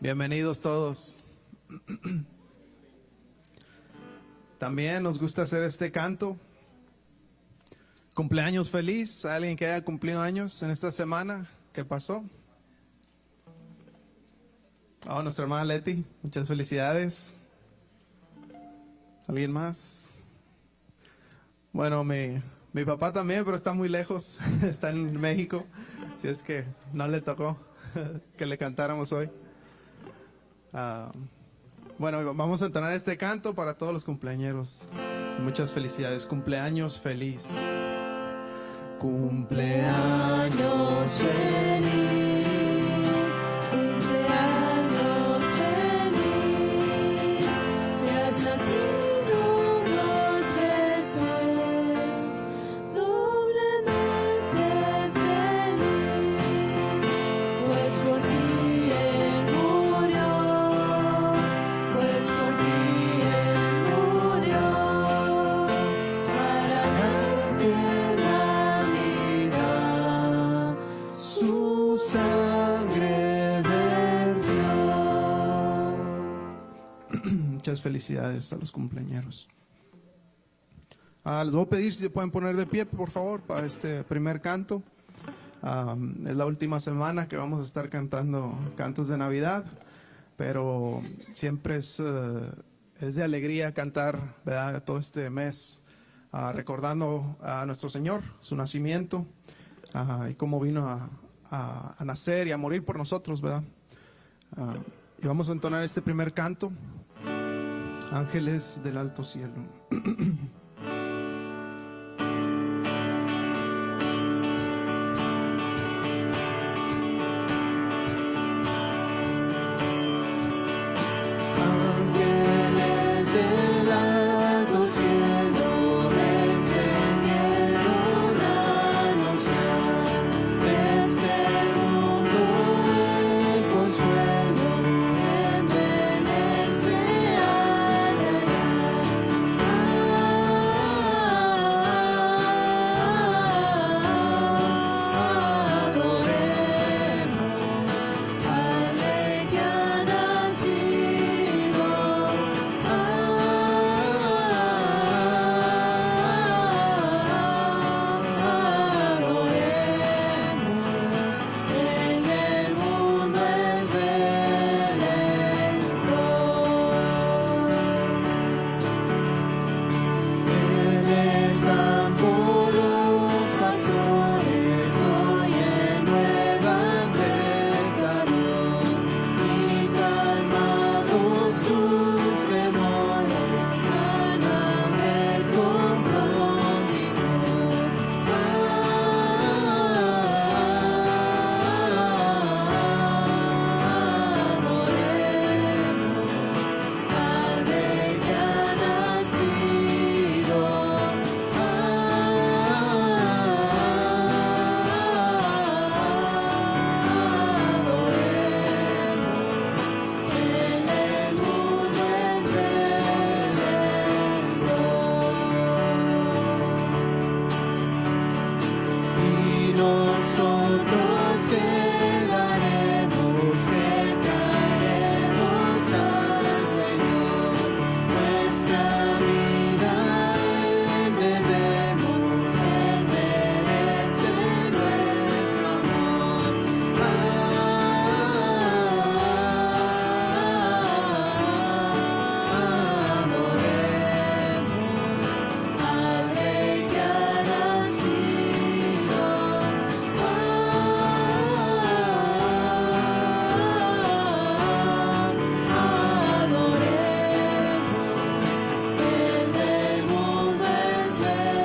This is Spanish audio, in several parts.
Bienvenidos todos. También nos gusta hacer este canto. Cumpleaños feliz a alguien que haya cumplido años en esta semana. ¿Qué pasó? Oh, nuestra hermana Leti, muchas felicidades. ¿Alguien más? Bueno, mi papá también, pero está muy lejos, está en México, así es que no le tocó que le cantáramos hoy. Bueno, vamos a entonar este canto para todos los cumpleañeros. Muchas felicidades, cumpleaños feliz. Cumpleaños feliz, cumpleaños feliz, seas nacido dos veces, doblemente feliz, pues por ti Él murió, pues por ti Él murió, para darte la vida, su sangre vertió. Muchas felicidades a los cumpleañeros. Les voy a pedir si se pueden poner de pie, por favor, para este primer canto. Es la última semana que vamos a estar cantando cantos de Navidad, pero siempre es de alegría cantar, ¿verdad?, todo este mes, recordando a nuestro Señor, su nacimiento, y cómo vino a nacer y a morir por nosotros, ¿verdad? Y vamos a entonar este primer canto, Ángeles del Alto Cielo. ángeles del alto cielo descendieron a anunciar este mundo el consuelo, en Belén se adoremos al Rey que ha nacido, adoremos, Rey del mundo es en el campo los pastores oyen nuevas del Salón y calmados sus temores van a ver con adoremos al Rey que ha nacido, adoremos, en el mundo es redentor. Y nosotros quedaremos, que traeremos al Señor nuestra vida, Él debemos, Él merece nuestro amor. Adoremos al Rey que ha nacido, adoremos, el del mundo es redentor.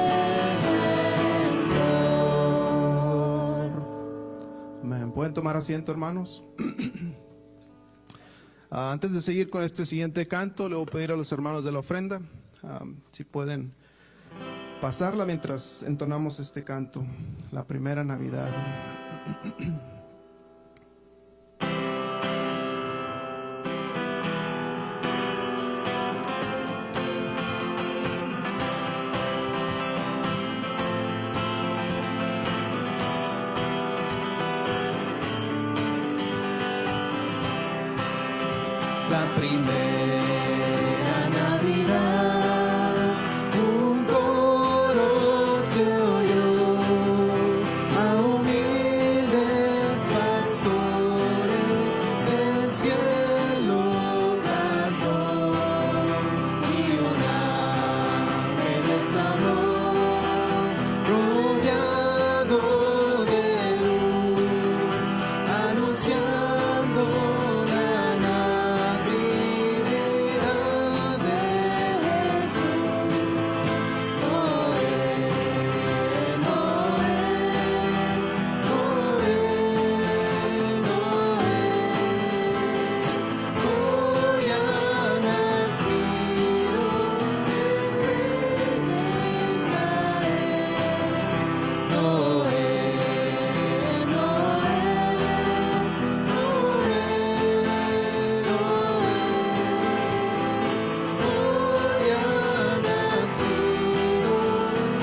Amén. ¿Pueden tomar asiento, hermanos? Antes de seguir con este siguiente canto, le voy a pedir a los hermanos de la ofrenda si pueden pasarla mientras entonamos este canto, la primera Navidad. primera Navidad, un coro se oyó a humildes pastores del cielo cantó y un ángel les habló rodeado de luz, anunciando la natividad de Jesús. Noé, Noé, Noé, Noé, hoy ha nacido el Rey de Israel. Noé, Noé, Noé, hoy ha nacido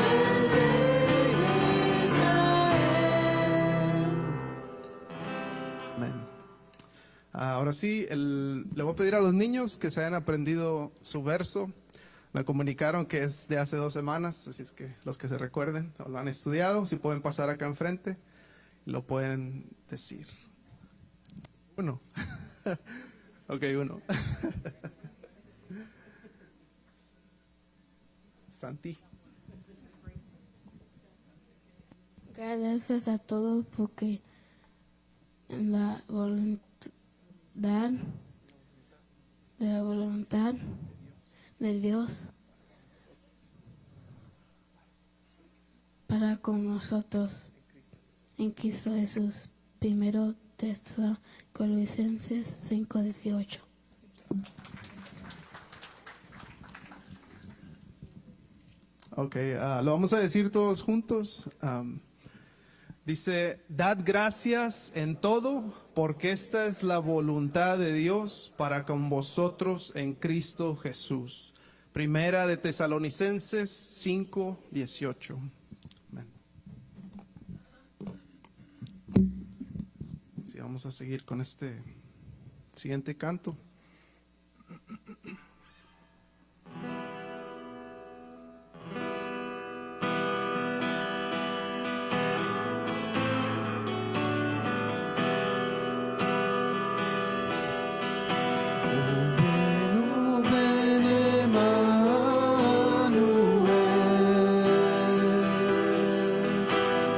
el Rey de Israel. Amén. Ahora sí, le voy a pedir a los niños que se hayan aprendido su verso. Me comunicaron que es de hace 2 semanas, así es que los que se recuerden o lo han estudiado, si pueden pasar acá enfrente, lo pueden decir. Uno. Ok, uno. Santi. Gracias a todos porque en la voluntad de Dios para con nosotros en Cristo Jesús. Primero Tesalonicenses 5:18. Ok, lo vamos a decir todos juntos. Dice, dad gracias en todo, porque esta es la voluntad de Dios para con vosotros en Cristo Jesús. Primera de Tesalonicenses 5:18. Amén. Sí, vamos a seguir con este siguiente canto.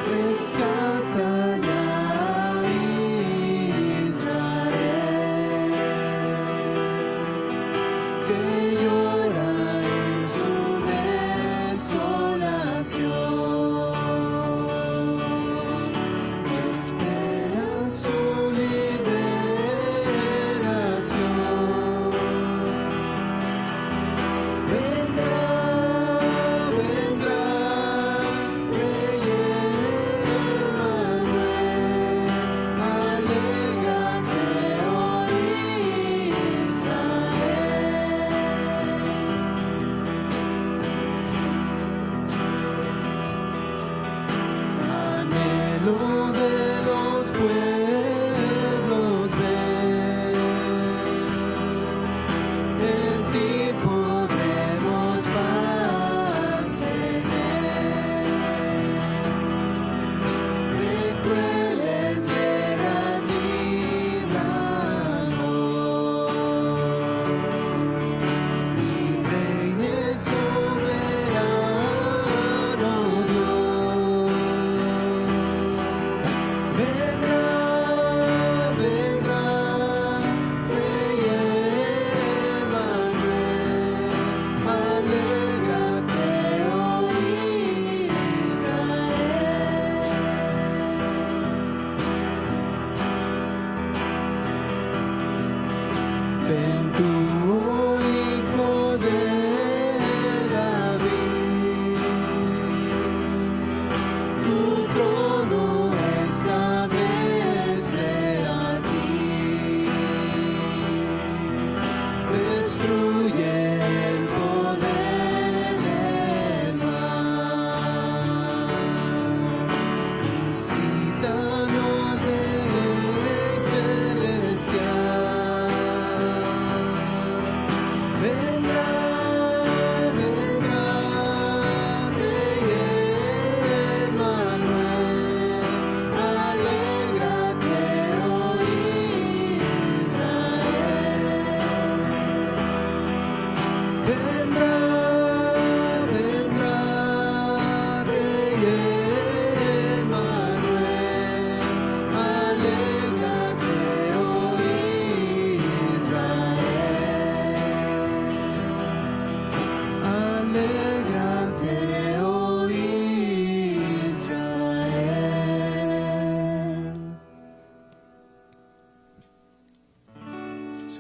Rescata ya Israel, que llora en su desolación, espera su liberación. Vendrá, vendrá, Rey Emmanuel, alégrate hoy Israel. Anhelo de los pueblos ver, en ti podremos paz tener, de crueles guerras líbranos, y reine soberano Dios. Vendrá,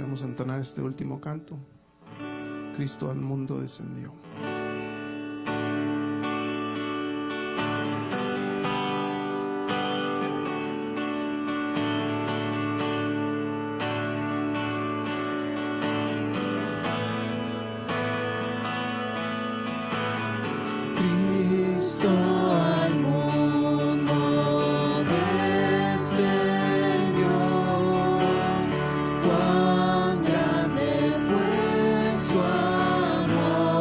y vamos a entonar este último canto. Cristo al mundo descendió. Cristo al mundo descendió, cuán grande fue su amor.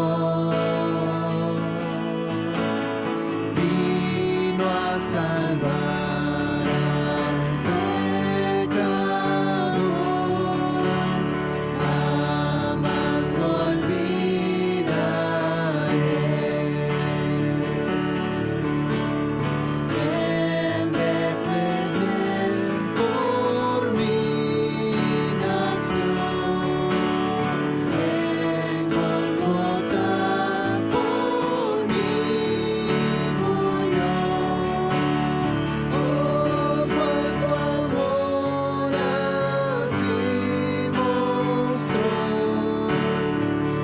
Vino a salvar al pecador, jamás lo olvidaré. En Betlehem por mí nació, en Golgota por mí murió. Oh, cuánto amor así mostró,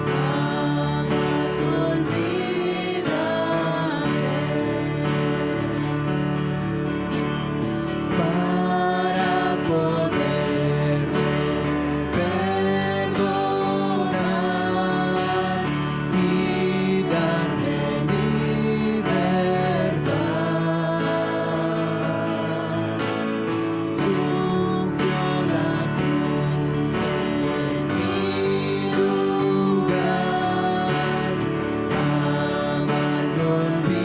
jamás lo olvidaré. Para poderme perdonar y darme libertad, sufrió la cruz en mi lugar, jamás lo olvidaré.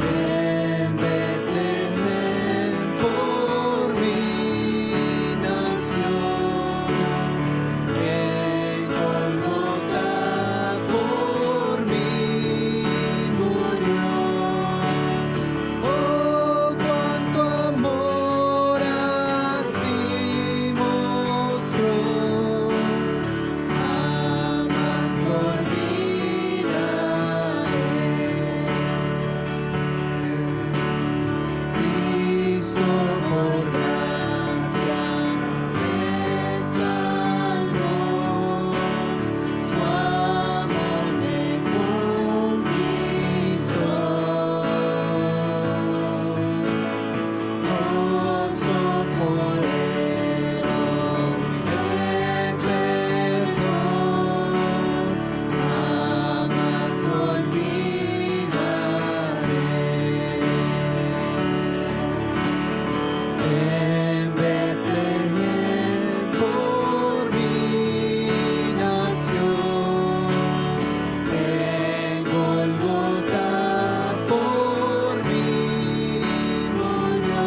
En Betlehem por mí nació, en Golgota por mí murió. Oh, cuánto amor así mostró, jamás lo olvidaré. Cristo por gracia me salvó, su amor me conquistó. Gozo por el don de perdón, jamás lo olvidaré. En Betlehem por mí nació, en Golgota por mí murió.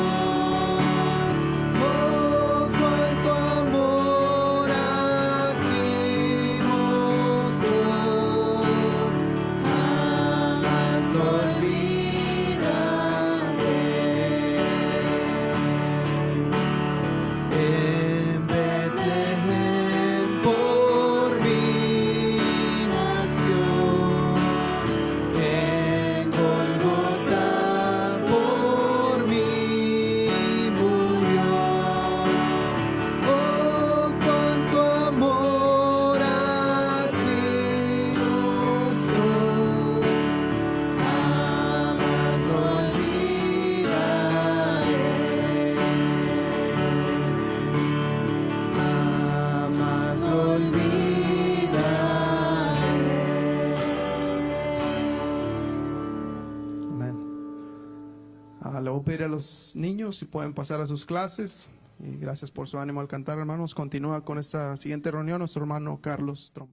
Oh, cuánto amor así mostró, jamás lo olvidaré. En Betlehem por mí nació, en Golgota por mí murió. Oh, cuánto amor así mostró, jamás lo olvidaré. Jamás lo olvidaré. Amén. Le voy a pedir a los niños si pueden pasar a sus clases. Y gracias por su ánimo al cantar, hermanos. Continúa con esta siguiente reunión nuestro hermano Carlos Tromp.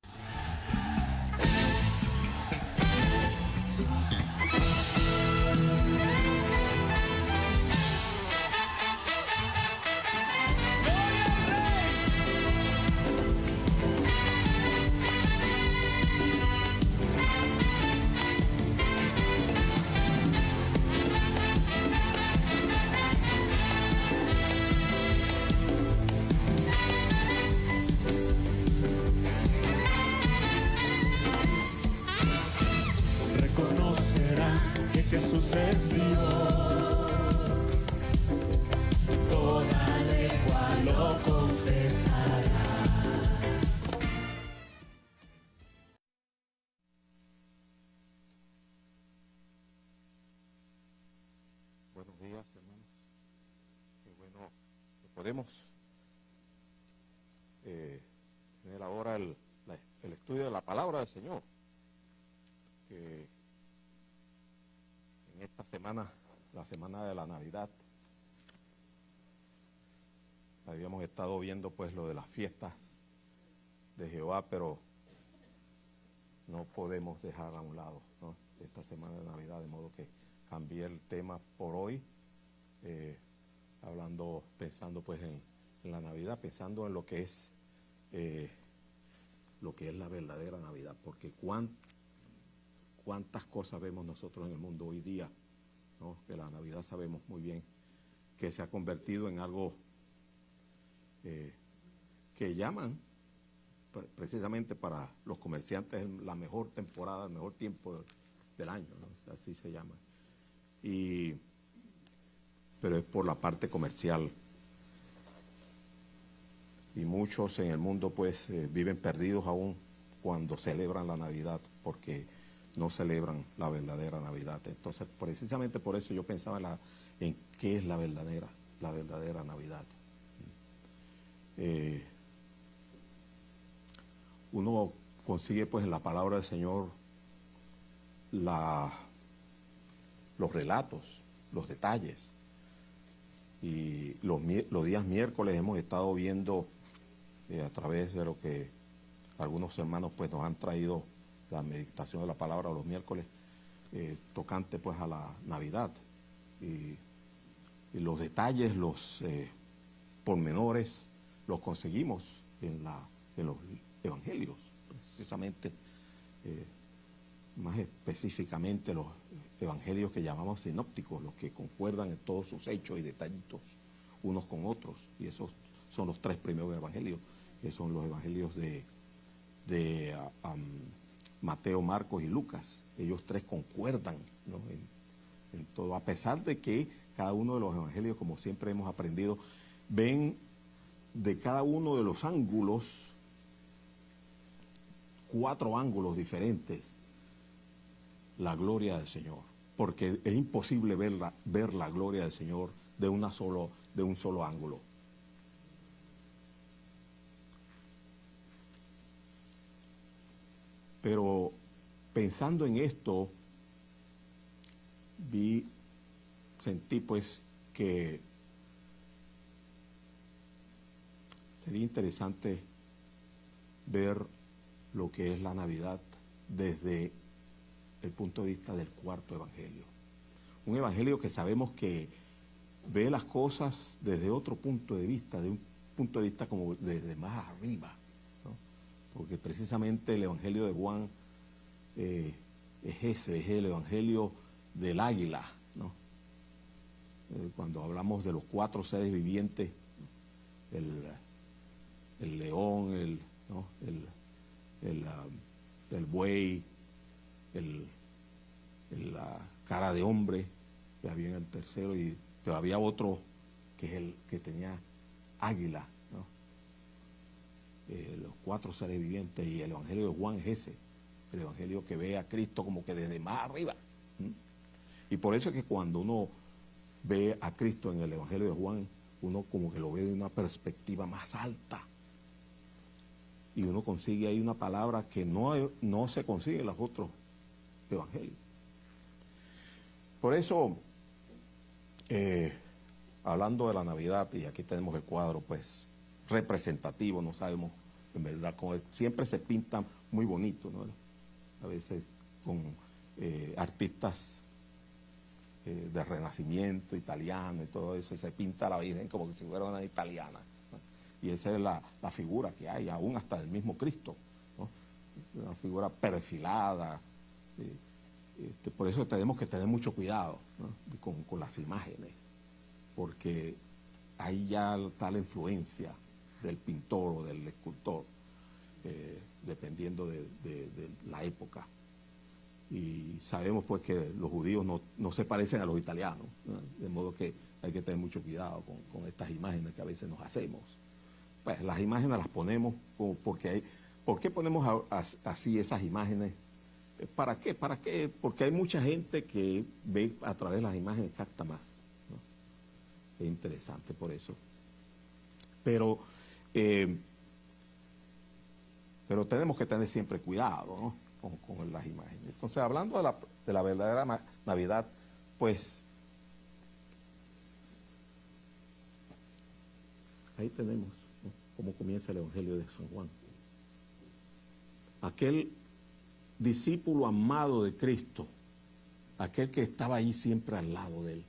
recordemos tener ahora el estudio de la palabra del Señor, que en esta semana, la semana de la Navidad, habíamos estado viendo pues lo de las fiestas de Jehová, pero no podemos dejar a un lado, ¿no?, esta semana de Navidad, de modo que cambié el tema por hoy, pensando pues en la Navidad, pensando en lo que es la verdadera Navidad, porque cuántas cosas vemos nosotros en el mundo hoy día, ¿no?, que la Navidad sabemos muy bien que se ha convertido en algo que llaman precisamente para los comerciantes la mejor temporada, el mejor tiempo del año, ¿no?, así se llama. Pero es por la parte comercial. Y muchos en el mundo pues viven perdidos aún cuando celebran la Navidad, porque no celebran la verdadera Navidad. Entonces, precisamente por eso yo pensaba en qué es la verdadera Navidad. Uno consigue pues en la palabra del Señor los relatos, los detalles. Y los días miércoles hemos estado viendo a través de lo que algunos hermanos pues nos han traído la meditación de la palabra los miércoles, tocante pues a la Navidad. Y los detalles, los pormenores, los conseguimos en los evangelios, precisamente, más específicamente los evangelios que llamamos sinópticos, los que concuerdan en todos sus hechos y detallitos unos con otros, y esos son los tres primeros evangelios, que son los evangelios de Mateo, Marcos y Lucas. Ellos tres concuerdan, ¿no?, en todo, a pesar de que cada uno de los evangelios, como siempre hemos aprendido, ven de cada uno de los ángulos, 4 ángulos diferentes, la gloria del Señor, porque es imposible ver la gloria del Señor de un solo ángulo. Pero pensando en esto, sentí pues que sería interesante ver lo que es la Navidad desde el punto de vista del cuarto evangelio. Un evangelio que sabemos que ve las cosas desde otro punto de vista, de un punto de vista como desde más arriba, ¿no? Porque precisamente el evangelio de Juan es el evangelio del águila, ¿no? Cuando hablamos de los 4 seres vivientes, el león, ¿no?, el buey, la cara de hombre, que había en el tercero, pero había otro que es el que tenía águila, ¿no? Los 4 seres vivientes, y el evangelio de Juan es ese, el evangelio que ve a Cristo como que desde más arriba. Y por eso es que cuando uno ve a Cristo en el evangelio de Juan, uno como que lo ve de una perspectiva más alta, y uno consigue ahí una palabra que no se consigue en los otros evangelios. Por eso, hablando de la Navidad, y aquí tenemos el cuadro pues representativo, no sabemos en verdad, siempre se pinta muy bonito, ¿no?, a veces con artistas de Renacimiento italiano y todo eso, y se pinta a la Virgen como que si fuera una italiana, ¿no? Y esa es la figura que hay, aún hasta del mismo Cristo, ¿no?, una figura perfilada. Por eso tenemos que tener mucho cuidado, ¿no?, con las imágenes, porque ahí ya está la influencia del pintor o del escultor, dependiendo de la época. Y sabemos pues que los judíos no se parecen a los italianos, ¿no?, de modo que hay que tener mucho cuidado con estas imágenes que a veces nos hacemos. Pues las imágenes las ponemos ¿por qué ponemos así esas imágenes? ¿Para qué? Porque hay mucha gente que ve a través de las imágenes, capta más, ¿no? Es interesante por eso. Pero tenemos que tener siempre cuidado, ¿no? con las imágenes. Entonces, hablando de la verdadera Navidad, pues ahí tenemos, ¿no?, cómo comienza el Evangelio de San Juan. Aquel discípulo amado de Cristo, aquel que estaba ahí siempre al lado de él,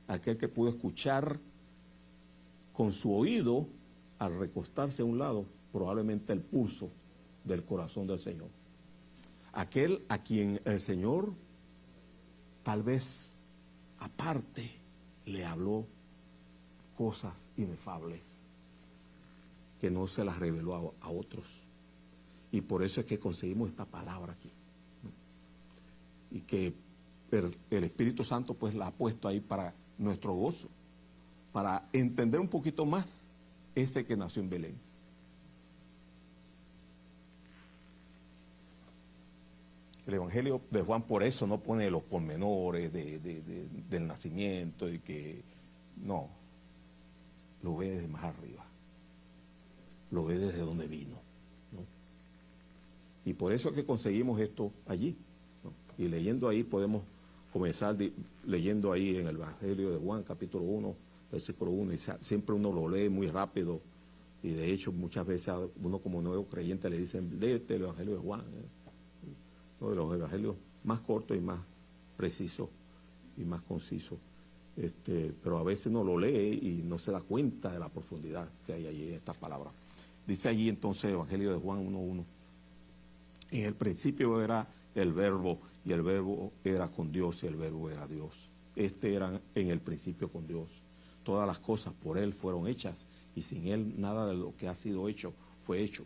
aquel que pudo escuchar con su oído, al recostarse a un lado, probablemente el pulso del corazón del Señor. Aquel a quien el Señor tal vez aparte le habló cosas inefables que no se las reveló a otros. Y por eso es que conseguimos esta palabra aquí, ¿no? Y que el Espíritu Santo pues la ha puesto ahí para nuestro gozo, para entender un poquito más ese que nació en Belén. El Evangelio de Juan por eso no pone los pormenores del nacimiento y que no, lo ve desde más arriba, lo ve desde donde vino, ¿no? Y por eso es que conseguimos esto allí, ¿no? Y leyendo ahí podemos comenzar leyendo ahí en el Evangelio de Juan, capítulo 1, versículo 1, y siempre uno lo lee muy rápido, y de hecho muchas veces a uno como nuevo creyente le dicen, léete el Evangelio de Juan, uno de los evangelios más cortos y más precisos y más concisos, pero a veces uno lo lee y no se da cuenta de la profundidad que hay allí en estas palabras. Dice allí entonces el Evangelio de Juan 1:1, en el principio era el Verbo, y el Verbo era con Dios, y el Verbo era Dios. Era en el principio con Dios. Todas las cosas por Él fueron hechas, y sin Él nada de lo que ha sido hecho fue hecho.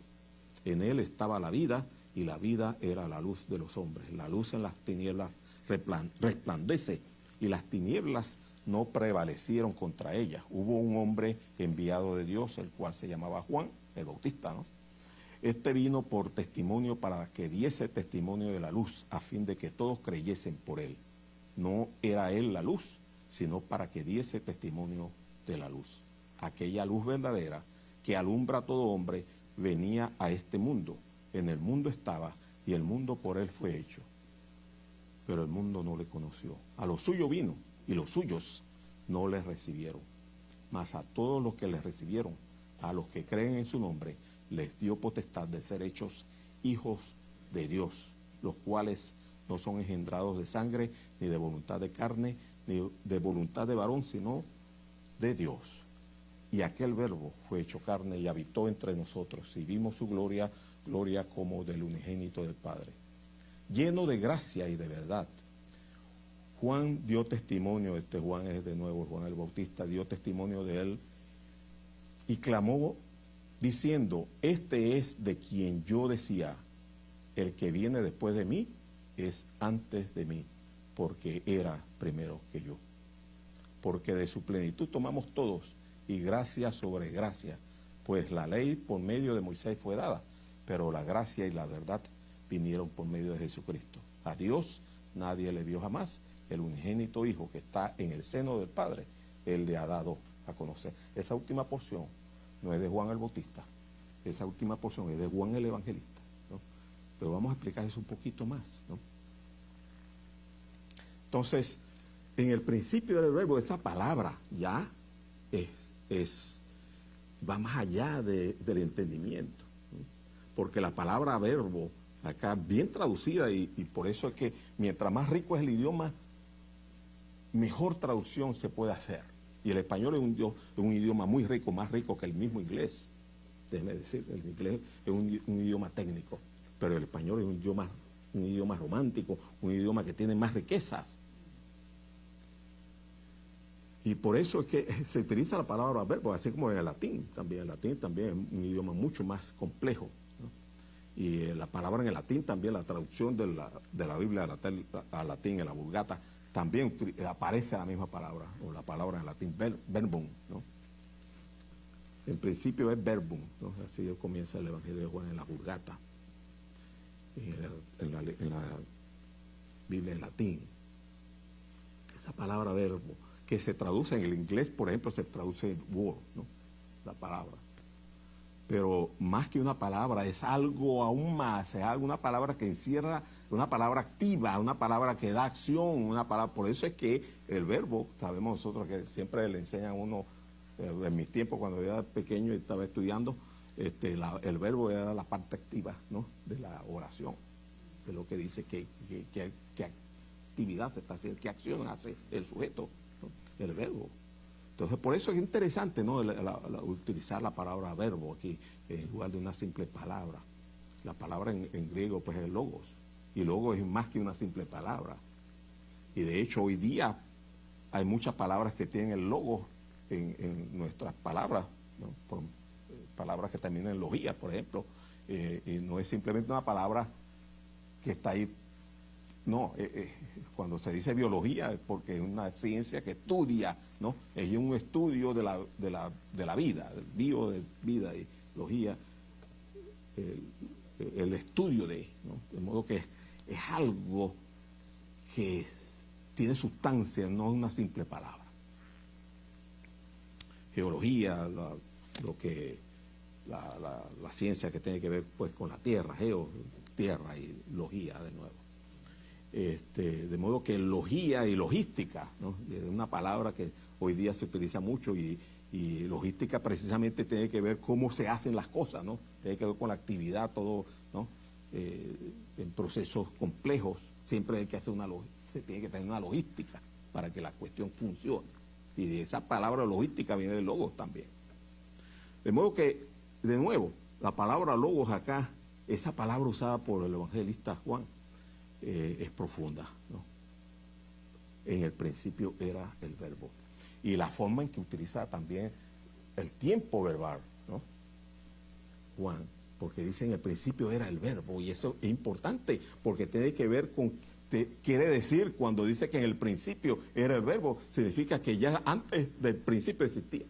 En Él estaba la vida, y la vida era la luz de los hombres. La luz en las tinieblas resplandece, y las tinieblas no prevalecieron contra ella. Hubo un hombre enviado de Dios, el cual se llamaba Juan, el Bautista, ¿no? Este vino por testimonio para que diese testimonio de la luz, a fin de que todos creyesen por él. No era él la luz, sino para que diese testimonio de la luz. Aquella luz verdadera que alumbra a todo hombre venía a este mundo. En el mundo estaba, y el mundo por él fue hecho. Pero el mundo no le conoció. A lo suyo vino, y los suyos no le recibieron. Mas a todos los que le recibieron, a los que creen en su nombre, les dio potestad de ser hechos hijos de Dios, los cuales no son engendrados de sangre, ni de voluntad de carne, ni de voluntad de varón, sino de Dios. Y aquel Verbo fue hecho carne y habitó entre nosotros, y vimos su gloria, gloria como del unigénito del Padre, lleno de gracia y de verdad. Juan dio testimonio, Juan es de nuevo, Juan el Bautista, dio testimonio de él y clamó diciendo, este es de quien yo decía, el que viene después de mí es antes de mí, porque era primero que yo. Porque de su plenitud tomamos todos, y gracia sobre gracia, pues la ley por medio de Moisés fue dada, pero la gracia y la verdad vinieron por medio de Jesucristo. A Dios nadie le vio jamás, el unigénito Hijo que está en el seno del Padre, Él le ha dado a conocer. Esa última porción no es de Juan el Bautista, esa última porción es de Juan el Evangelista, ¿no? Pero vamos a explicar eso un poquito más, ¿no? Entonces, en el principio del verbo, esta palabra ya va más allá del entendimiento, ¿no? Porque la palabra verbo, acá bien traducida, y por eso es que mientras más rico es el idioma, mejor traducción se puede hacer. Y el español es un idioma muy rico, más rico que el mismo inglés. Déjeme decir, el inglés es un idioma técnico, pero el español es un idioma romántico, un idioma que tiene más riquezas. Y por eso es que se utiliza la palabra verbo, así como en el latín también. El latín también es un idioma mucho más complejo, ¿no? Y la palabra en el latín también, la traducción de la Biblia al latín, en la Vulgata, también aparece la misma palabra, o la palabra en latín, verbum, ¿no? En principio es verbum, ¿no? Así comienza el Evangelio de Juan en la Vulgata, en la Biblia en latín. Esa palabra verbo, que se traduce en el inglés, por ejemplo, se traduce word, ¿no? La palabra. pero más que una palabra, es algo aún más, es una palabra que encierra, una palabra activa, una palabra que da acción, una palabra. Por eso es que el verbo, sabemos nosotros que siempre le enseñan a uno, en mis tiempos cuando yo era pequeño y estaba estudiando, el verbo era la parte activa, ¿no?, de la oración, de lo que dice que actividad se está haciendo, qué acción hace el sujeto, ¿no?, el verbo. Entonces, por eso es interesante, ¿no?, utilizar la palabra verbo aquí en lugar de una simple palabra. La palabra en griego pues es logos, y logos es más que una simple palabra. Y de hecho hoy día hay muchas palabras que tienen el logos en nuestras palabras, ¿no?, palabras que terminan en logía, por ejemplo, y no es simplemente una palabra que está ahí. No, cuando se dice biología es porque es una ciencia que estudia, ¿no? Es un estudio de la vida, el bio de vida y logía, el estudio de, ¿no? De modo que es algo que tiene sustancia, no es una simple palabra. Geología, la ciencia que tiene que ver pues con la tierra, tierra y logía de nuevo. De modo que logía y logística, ¿no?, es una palabra que hoy día se utiliza mucho, y logística precisamente tiene que ver cómo se hacen las cosas, ¿no?, tiene que ver con la actividad, todo, ¿no?, en procesos complejos siempre hay que hacer se tiene que tener una logística para que la cuestión funcione, y de esa palabra logística viene de logos también. De modo que, de nuevo, la palabra logos acá, esa palabra usada por el evangelista Juan, es profunda, ¿no? En el principio era el verbo. Y la forma en que utiliza también el tiempo verbal, ¿no?, Juan, porque dice en el principio era el verbo, y eso es importante porque tiene que ver con, quiere decir, cuando dice que en el principio era el verbo, significa que ya antes del principio existía.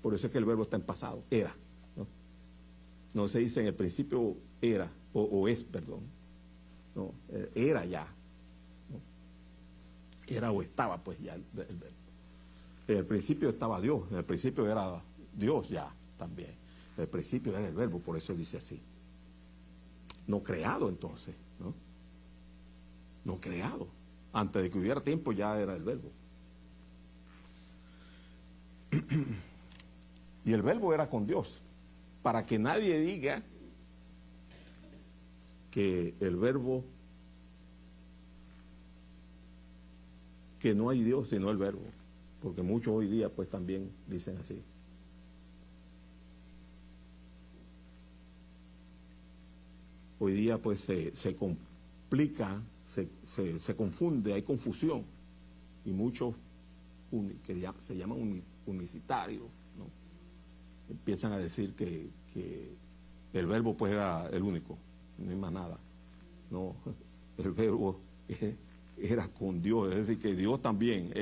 Por eso es que el verbo está en pasado, era, ¿no? No se dice en el principio era, o es, perdón. No, era ya, ¿no? Era o estaba pues ya el verbo. En el principio estaba Dios, en el principio era Dios ya también. En el principio era el verbo, por eso dice así. No creado entonces, ¿no? No creado. Antes de que hubiera tiempo ya era el verbo. Y el verbo era con Dios, para que nadie diga que el verbo, que no hay Dios sino el verbo, porque muchos hoy día pues también dicen así. Hoy día pues se complica, se confunde, hay confusión, y muchos que ya se llaman unicitarios, ¿no?, empiezan a decir que el verbo pues era el único. No hay más nada. No, el verbo era con Dios, es decir, que Dios también,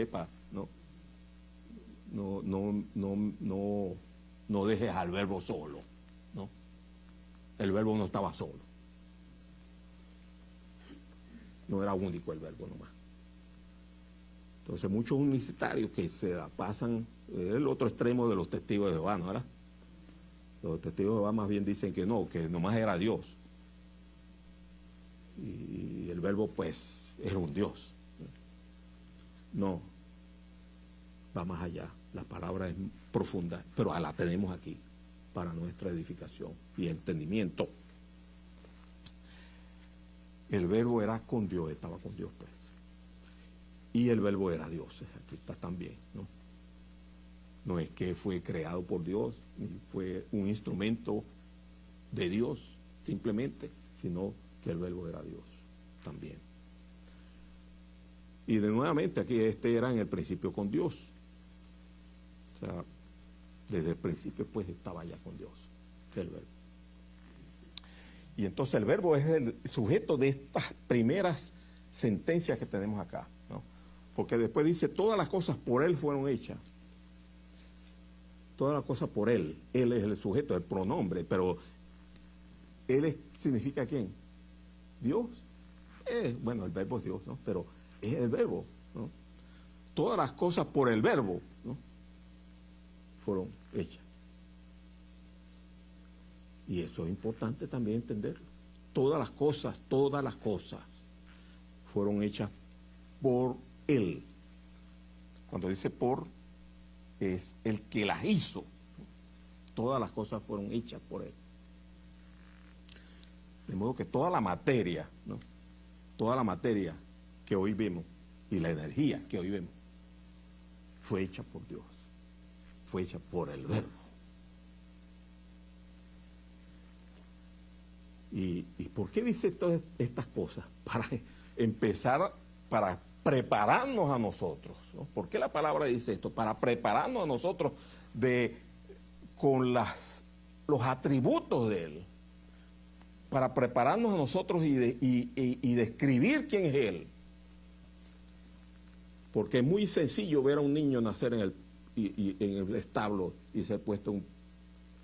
no dejes al verbo solo, ¿no? El verbo no estaba solo. No era único el verbo nomás. Entonces muchos unicitarios que se la pasan, el otro extremo de los testigos de Jehová, ¿no? ¿Verdad? Los testigos de Jehová más bien dicen que no, que nomás era Dios. Y el verbo pues era un Dios. No, va más allá. La palabra es profunda, pero la tenemos aquí para nuestra edificación y entendimiento. El verbo era con Dios, estaba con Dios pues. Y el verbo era Dios, aquí está también, ¿no? No es que fue creado por Dios, ni fue un instrumento de Dios simplemente, sino que el verbo era Dios también. Y de nuevamente aquí era en el principio con Dios. O sea, desde el principio pues estaba ya con Dios, el verbo. Y entonces el verbo es el sujeto de estas primeras sentencias que tenemos acá, ¿no? Porque después dice, todas las cosas por Él fueron hechas. Todas las cosas por Él. Él es el sujeto, el pronombre, pero Él significa ¿quién? Dios. Bueno, el verbo es Dios, ¿no? Pero es el verbo, ¿no? Todas las cosas por el verbo, ¿no?, fueron hechas. Y eso es importante también entenderlo. Todas las cosas fueron hechas por Él. Cuando dice por, es el que las hizo. Todas las cosas fueron hechas por Él. De modo que toda la materia, ¿no? Toda la materia que hoy vemos y la energía que hoy vemos fue hecha por Dios, fue hecha por el Verbo. ¿Y por qué dice todas estas cosas? Para empezar, para prepararnos a nosotros, ¿no? ¿Por qué la palabra dice esto? Para prepararnos a nosotros con los atributos de Él, para prepararnos a nosotros y describir quién es Él. Porque es muy sencillo ver a un niño nacer en el establo y ser puesto en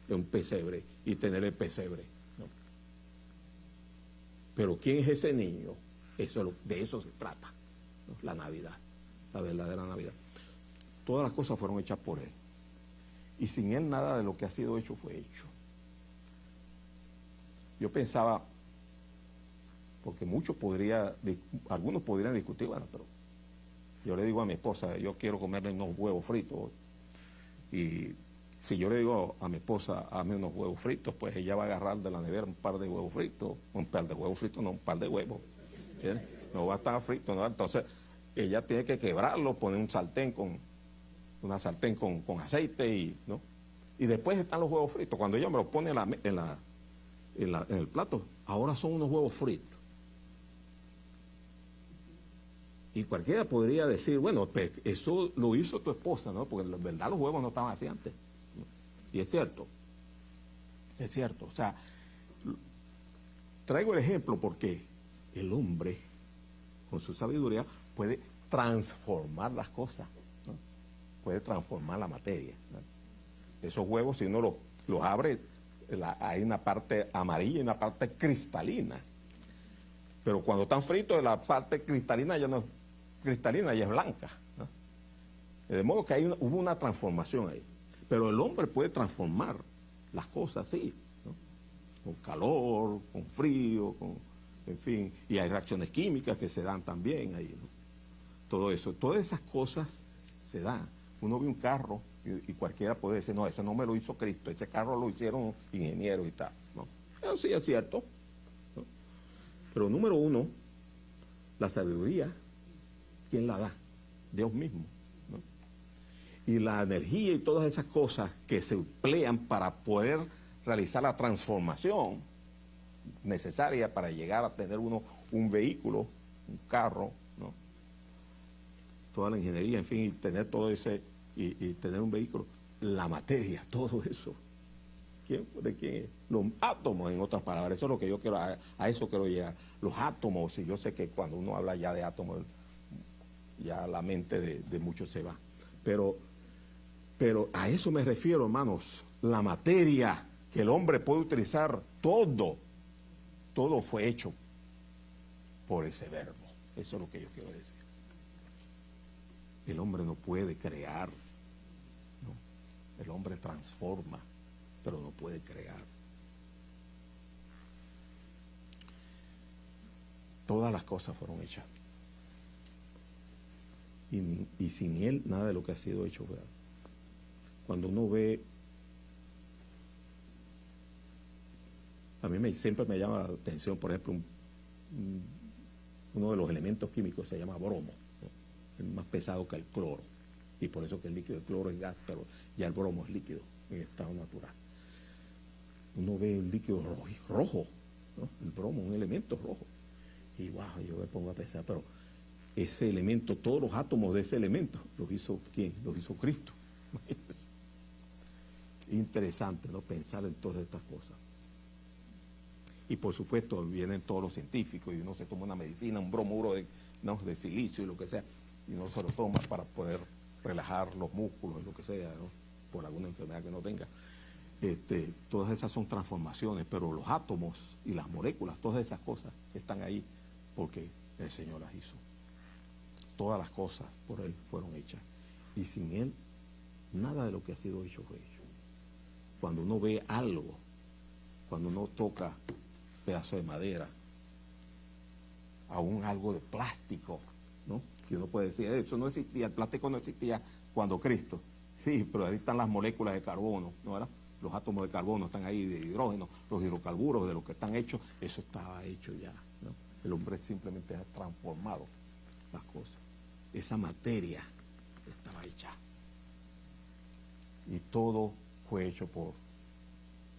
un pesebre y tener el pesebre, ¿no? Pero ¿quién es ese niño? De eso se trata, ¿no? La Navidad, la verdadera Navidad. Todas las cosas fueron hechas por Él. Y sin Él nada de lo que ha sido hecho fue hecho. Yo pensaba, porque algunos podrían discutir, bueno, pero yo le digo a mi esposa, yo quiero comerle unos huevos fritos. Y si yo le digo a mi esposa, hazme unos huevos fritos, pues ella va a agarrar de la nevera un par de huevos fritos, un par de huevos fritos, no, un par de huevos. ¿Entiendes? No va a estar frito, ¿no? Entonces, ella tiene que quebrarlo, poner una sartén con aceite, ¿no? Y después están los huevos fritos. Cuando ella me los pone en el plato, ahora son unos huevos fritos. Y cualquiera podría decir, bueno, pues eso lo hizo tu esposa, ¿no? Porque en verdad los huevos no estaban así antes, ¿no? Y es cierto. O sea, traigo el ejemplo porque el hombre, con su sabiduría, puede transformar las cosas, ¿no? Puede transformar la materia, ¿no? Esos huevos, si uno los abre, hay una parte amarilla y una parte cristalina. Pero cuando están fritos, la parte cristalina ya no es cristalina, ya es blanca, ¿no? De modo que hubo una transformación ahí. Pero el hombre puede transformar las cosas así, ¿no? Con calor, con frío, en fin. Y hay reacciones químicas que se dan también ahí, ¿no? Todo eso, todas esas cosas se dan. Uno ve un carro y cualquiera puede decir, no, eso no me lo hizo Cristo, ese carro lo hicieron ingenieros y tal, ¿no? Eso sí es cierto, ¿no? Pero número uno, la sabiduría, ¿quién la da? Dios mismo, ¿no? Y la energía y todas esas cosas que se emplean para poder realizar la transformación necesaria para llegar a tener uno un vehículo, un carro, ¿no? Toda la ingeniería, en fin, y tener todo ese, y tener un vehículo, la materia, todo eso. ¿De quién es? Los átomos, en otras palabras. Eso es lo que yo quiero, a eso quiero llegar. Los átomos, y yo sé que cuando uno habla ya de átomos, ya la mente de muchos se va. Pero a eso me refiero, hermanos. La materia que el hombre puede utilizar, todo fue hecho por ese verbo. Eso es lo que yo quiero decir. El hombre no puede crear, ¿no? El hombre transforma, pero no puede crear. Todas las cosas fueron hechas. Y sin Él, nada de lo que ha sido hecho fue. Cuando uno ve, a mí siempre me llama la atención, por ejemplo, uno de los elementos químicos se llama bromo, ¿no? Es más pesado que el cloro. Y por eso que el líquido de cloro es gas, pero ya el bromo es líquido en estado natural. Uno ve un líquido rojo, ¿no? El bromo, un elemento rojo. Y wow, yo me pongo a pensar, pero ese elemento, todos los átomos de ese elemento, ¿los hizo quién? Los hizo Cristo. Interesante, ¿no? Pensar en todas estas cosas. Y por supuesto vienen todos los científicos y uno se toma una medicina, un bromuro de silicio y lo que sea, y uno se lo toma para poder relajar los músculos y lo que sea, ¿no? Por alguna enfermedad que no tenga. Todas esas son transformaciones, pero los átomos y las moléculas, todas esas cosas están ahí porque el Señor las hizo. Todas las cosas por Él fueron hechas. Y sin Él, nada de lo que ha sido hecho fue hecho. Cuando uno ve algo, cuando uno toca pedazo de madera, aún algo de plástico, ¿no? Que uno puede decir, eso no existía, el plástico no existía cuando Cristo. Sí, pero ahí están las moléculas de carbono, ¿no verdad? Los átomos de carbono están ahí, de hidrógeno, los hidrocarburos de lo que están hechos, eso estaba hecho ya, ¿no? El hombre simplemente ha transformado las cosas. Esa materia estaba hecha. Y todo fue hecho por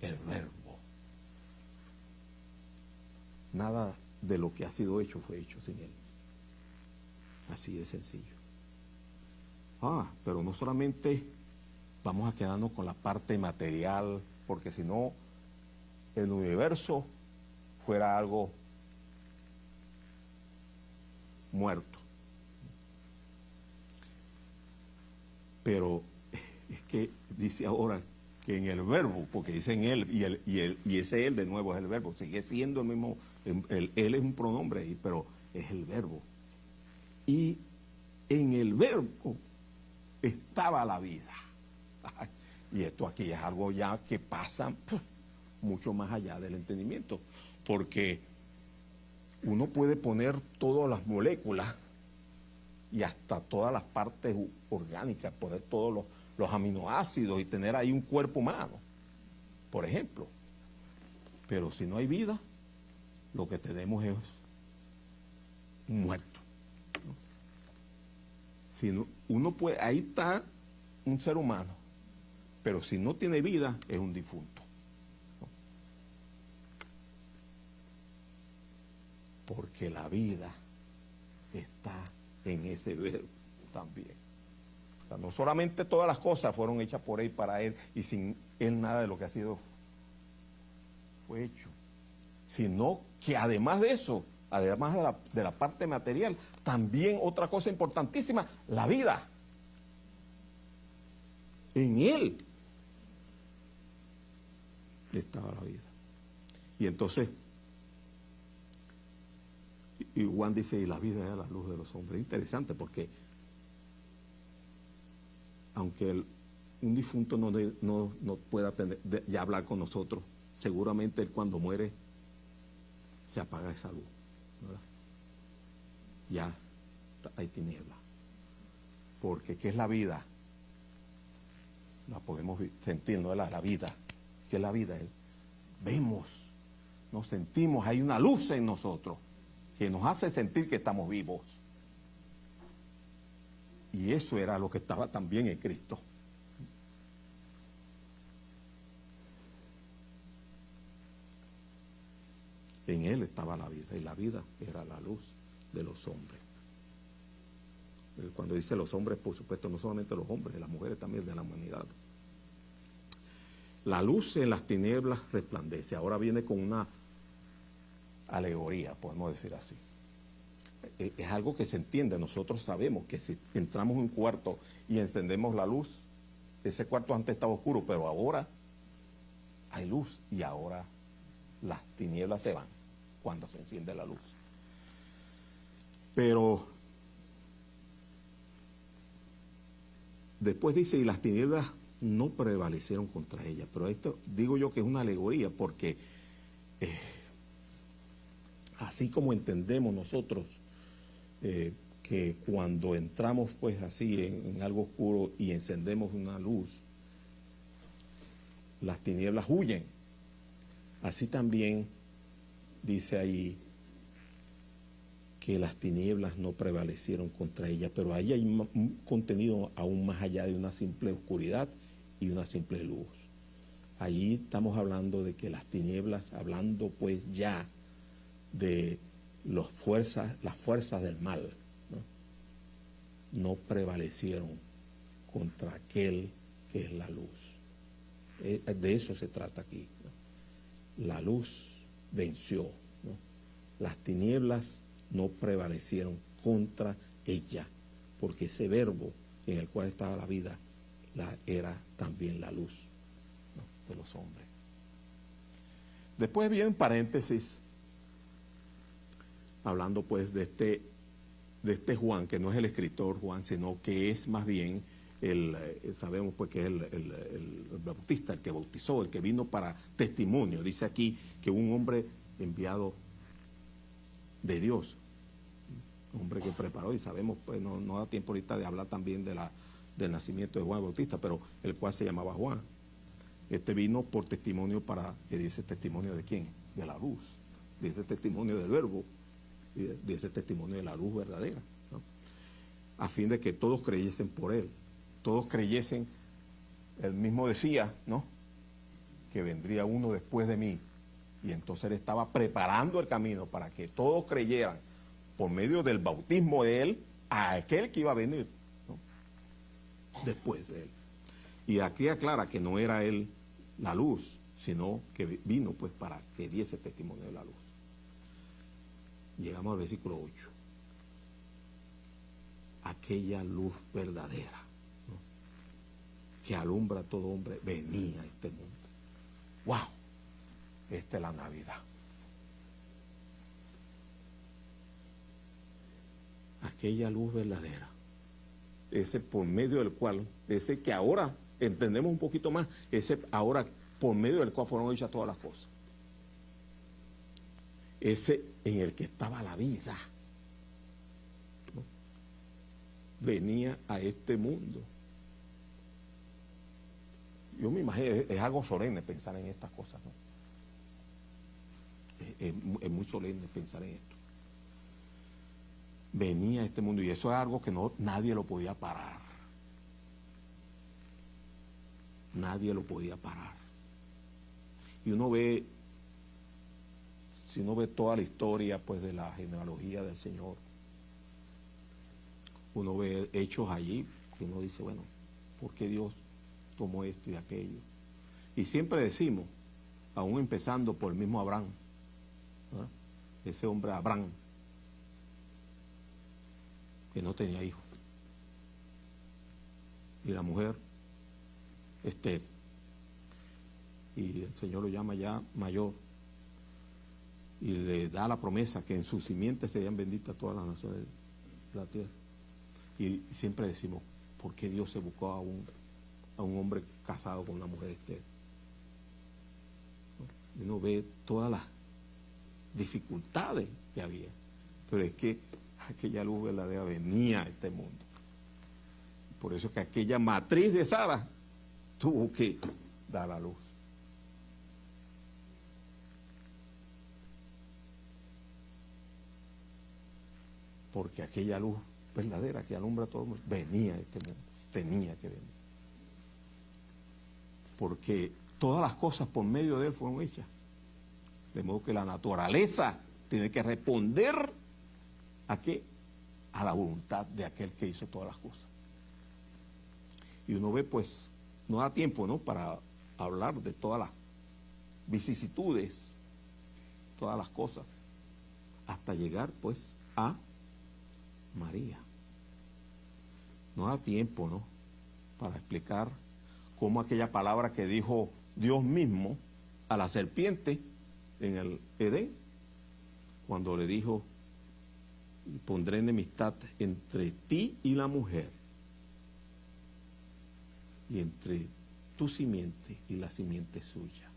el Verbo. Nada de lo que ha sido hecho fue hecho sin él. Así de sencillo. Pero no solamente vamos a quedarnos con la parte material, porque si no, el universo fuera algo muerto. Pero es que dice ahora que en el Verbo, porque dice en él, y ese él de nuevo es el Verbo, sigue siendo el mismo, él es un pronombre ahí, pero es el Verbo. Y en el Verbo estaba la vida. Y esto aquí es algo ya que pasa mucho más allá del entendimiento, porque uno puede poner todas las moléculas y hasta todas las partes orgánicas, poner todos los aminoácidos y tener ahí un cuerpo humano, por ejemplo. Pero si no hay vida, lo que tenemos es un muerto, ¿no? Si no, uno puede, ahí está un ser humano, pero si no tiene vida, es un difunto, ¿no? Porque la vida está en ese Verbo también. O sea, no solamente todas las cosas fueron hechas por él, para él, y sin él nada de lo que ha sido fue hecho, sino que además de eso, además de la parte material, también otra cosa importantísima, la vida. En él estaba la vida. Y entonces, y Juan dice, y la vida es la luz de los hombres. Interesante, porque aunque un difunto no pueda ya hablar con nosotros, seguramente él cuando muere se apaga esa luz, ¿verdad? Ya hay tiniebla. Porque ¿qué es la vida? La podemos sentir, ¿no? La vida. ¿Qué es la vida? Vemos, nos sentimos, hay una luz en nosotros que nos hace sentir que estamos vivos. Y eso era lo que estaba también en Cristo. En él estaba la vida, y la vida era la luz de los hombres. Cuando dice los hombres, por supuesto, no solamente los hombres, las mujeres también, de la humanidad. La luz en las tinieblas resplandece. Ahora viene con una alegoría, podemos decir así. Es algo que se entiende. Nosotros sabemos que si entramos en un cuarto y encendemos la luz, ese cuarto antes estaba oscuro, pero ahora hay luz, y ahora las tinieblas se van cuando se enciende la luz. Pero después dice, y las tinieblas no prevalecieron contra ella. Pero esto digo yo que es una alegoría, porque así como entendemos nosotros que cuando entramos pues así en algo oscuro y encendemos una luz, las tinieblas huyen. Así también dice ahí que las tinieblas no prevalecieron contra ella, pero ahí hay un contenido aún más allá de una simple oscuridad y una simple luz. Allí estamos hablando de que las tinieblas, hablando pues ya de las fuerzas del mal, no prevalecieron contra aquel que es la luz. De eso se trata aquí, ¿no? La luz venció, ¿no? Las tinieblas no prevalecieron contra ella, porque ese Verbo en el cual estaba la vida era también la luz, ¿no?, de los hombres. Después viene en paréntesis, hablando pues de este Juan, que no es el escritor Juan, sino que es más bien sabemos pues que es el bautista, el que bautizó, el que vino para testimonio. Dice aquí que un hombre enviado de Dios, un hombre que preparó, y sabemos, pues no da tiempo ahorita de hablar también del nacimiento de Juan el Bautista, pero el cual se llamaba Juan. Este vino por testimonio para, que dice testimonio de quién, de la luz, dice testimonio del verbo, dice testimonio de la luz verdadera, ¿no? A fin de que todos creyesen por él, todos creyesen. Él mismo decía, ¿no?, que vendría uno después de mí, y entonces él estaba preparando el camino para que todos creyeran por medio del bautismo de él a aquel que iba a venir, ¿no?, después de él. Y aquí aclara que no era él la luz, sino que vino pues para que diese testimonio de la luz. Llegamos al versículo 8. Aquella luz verdadera, ¿no?, que alumbra a todo hombre, venía a este mundo. ¡Wow! Esta es la Navidad. Aquella luz verdadera, ese por medio del cual, ese que ahora entendemos un poquito más, ese ahora por medio del cual fueron hechas todas las cosas. Ese en el que estaba la vida, ¿no?, venía a este mundo. Yo me imagino, es algo solemne pensar en estas cosas, ¿no? Es muy solemne pensar en esto. Venía a este mundo, y eso es algo que nadie lo podía parar. Nadie lo podía parar. Y uno ve, si uno ve toda la historia pues de la genealogía del Señor, uno ve hechos allí que uno dice, bueno, ¿por qué Dios tomó esto y aquello? Y siempre decimos, aún empezando por el mismo Abraham, ¿verdad?, ese hombre Abraham, que no tenía hijos, y la mujer Esther, y el Señor lo llama ya mayor, y le da la promesa que en su simiente serían benditas todas las naciones de la tierra. Y siempre decimos, ¿por qué Dios se buscó a un hombre casado con una mujer estéril? ¿No? Y uno ve todas las dificultades que había, pero es que aquella luz verdadera venía a este mundo. Por eso es que aquella matriz de Sara tuvo que dar a luz. Porque aquella luz verdadera que alumbra a todo el mundo venía a este mundo, tenía que venir. Porque todas las cosas por medio de él fueron hechas. De modo que la naturaleza tiene que responder ¿a qué? A la voluntad de aquel que hizo todas las cosas. Y uno ve, pues, no da tiempo, ¿no?, para hablar de todas las vicisitudes, todas las cosas, hasta llegar, pues, a María. No da tiempo, ¿no?, para explicar cómo aquella palabra que dijo Dios mismo a la serpiente en el Edén, cuando le dijo, pondré enemistad entre ti y la mujer, y entre tu simiente y la simiente suya.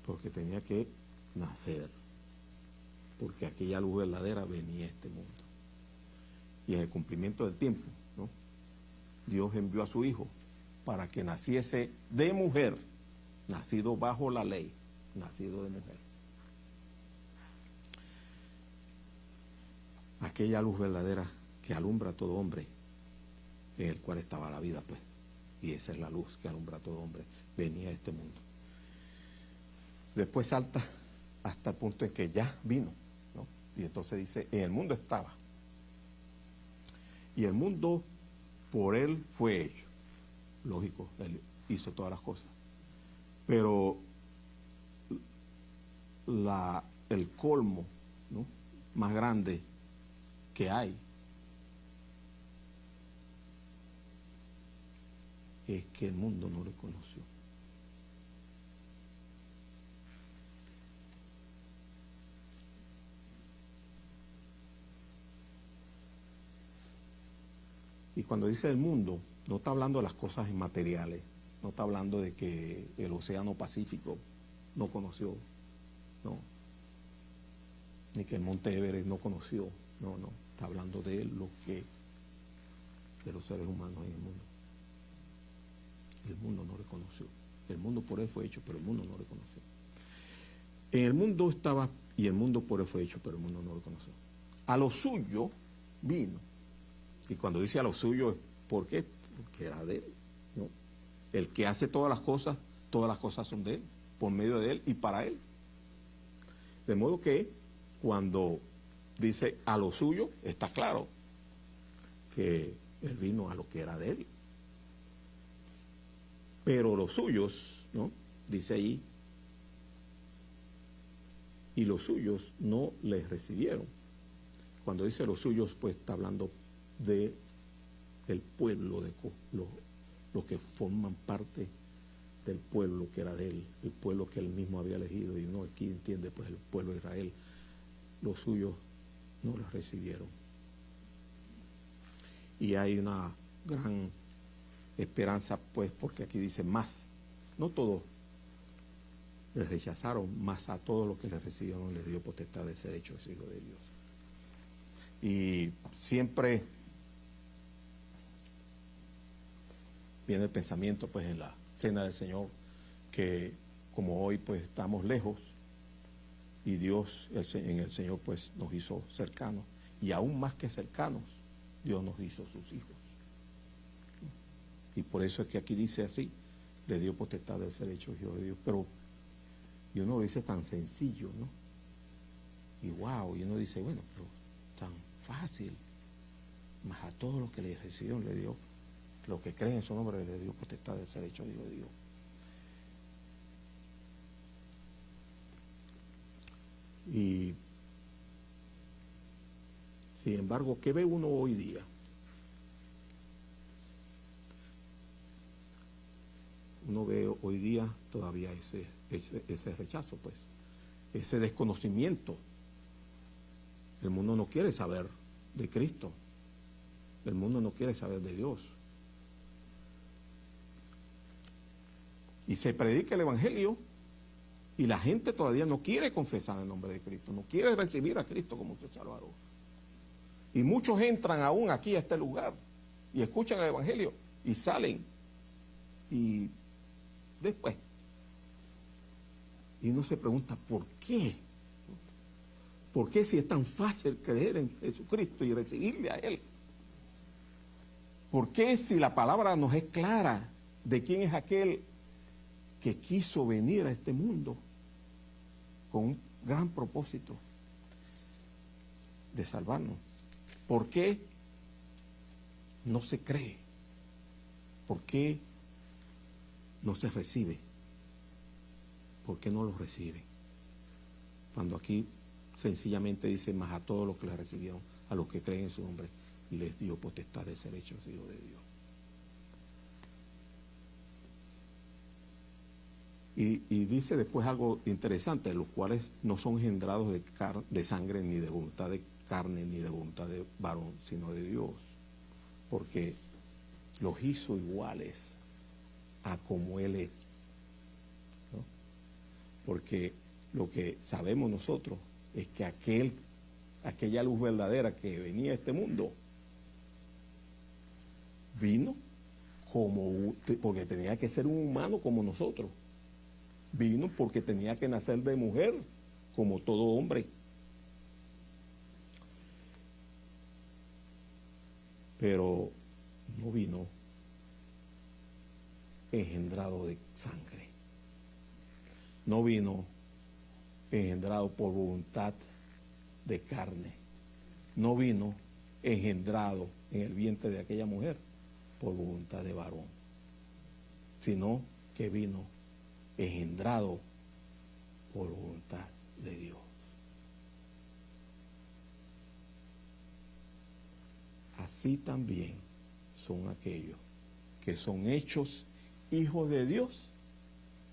Porque tenía que nacer, porque aquella luz verdadera venía a este mundo. Y en el cumplimiento del tiempo, ¿no?, Dios envió a su Hijo para que naciese de mujer, nacido bajo la ley, nacido de mujer. Aquella luz verdadera que alumbra a todo hombre, en el cual estaba la vida, pues, y esa es la luz que alumbra a todo hombre, venía a este mundo. Después salta hasta el punto en que ya vino, ¿no? Y entonces dice, en el mundo estaba, y el mundo por él fue hecho. Lógico, él hizo todas las cosas, pero el colmo, ¿no?, más grande que hay es que el mundo no le conoció. Y cuando dice el mundo, no está hablando de las cosas inmateriales, no está hablando de que el Océano Pacífico no conoció, no, ni que el Monte Everest no conoció, no, está hablando de lo que, de los seres humanos en el mundo. El mundo no reconoció, el mundo por él fue hecho, pero el mundo no reconoció. En el mundo estaba, y el mundo por él fue hecho, pero el mundo no reconoció. A lo suyo vino, y cuando dice a lo suyo, ¿por qué? Porque era de él, ¿no? El que hace todas las cosas son de él, por medio de él y para él. De modo que cuando dice a lo suyo, está claro que él vino a lo que era de él. Pero los suyos, ¿no? Dice ahí, y los suyos no les recibieron. Cuando dice los suyos, pues está hablando de el pueblo, de los que forman parte del pueblo que era de él, el pueblo que él mismo había elegido, y uno aquí entiende pues el pueblo de Israel. Los suyos no los recibieron. Y hay una gran esperanza, pues, porque aquí dice más. No todos les rechazaron, más a todos los que les recibieron les dio potestad de ser hechos hijos de Dios. Y siempre viene el pensamiento, pues, en la cena del Señor, que como hoy, pues, estamos lejos, y Dios en el Señor, pues, nos hizo cercanos, y aún más que cercanos, Dios nos hizo sus hijos. Y por eso es que aquí dice así, le dio potestad de ser hecho hijo de Dios. Pero, y uno lo dice tan sencillo, ¿no? Y wow, y uno dice, bueno, pero tan fácil. Más a todos los que le recibieron le dio, los que creen en su nombre le dio potestad de ser hecho hijo de Dios. Y sin embargo, ¿qué ve uno hoy día? Uno ve hoy día todavía ese rechazo, pues, ese desconocimiento. El mundo no quiere saber de Cristo, el mundo no quiere saber de Dios. Y se predica el Evangelio y la gente todavía no quiere confesar el nombre de Cristo, no quiere recibir a Cristo como su Salvador. Y muchos entran aún aquí a este lugar y escuchan el Evangelio y salen. Y después, y uno se pregunta, ¿por qué? ¿Por qué si es tan fácil creer en Jesucristo y recibirle a Él? ¿Por qué si la palabra nos es clara de quién es aquel que quiso venir a este mundo con un gran propósito de salvarnos? ¿Por qué no se cree? ¿Por qué no se recibe? ¿Por qué no lo recibe? Cuando aquí sencillamente dice, más a todos los que le recibieron, a los que creen en su nombre, les dio potestad de ser hechos hijos de Dios. Y dice después algo interesante, los cuales no son engendrados de sangre, ni de voluntad de carne, ni de voluntad de varón, sino de Dios. Porque los hizo iguales a como Él es, ¿no? Porque lo que sabemos nosotros es que aquella luz verdadera que venía a este mundo vino porque tenía que ser un humano como nosotros. Vino porque tenía que nacer de mujer como todo hombre. Pero no vino engendrado de sangre. No vino engendrado por voluntad de carne. No vino engendrado en el vientre de aquella mujer por voluntad de varón, sino que vino engendrado por voluntad de Dios. Así también son aquellos que son hechos hijos de Dios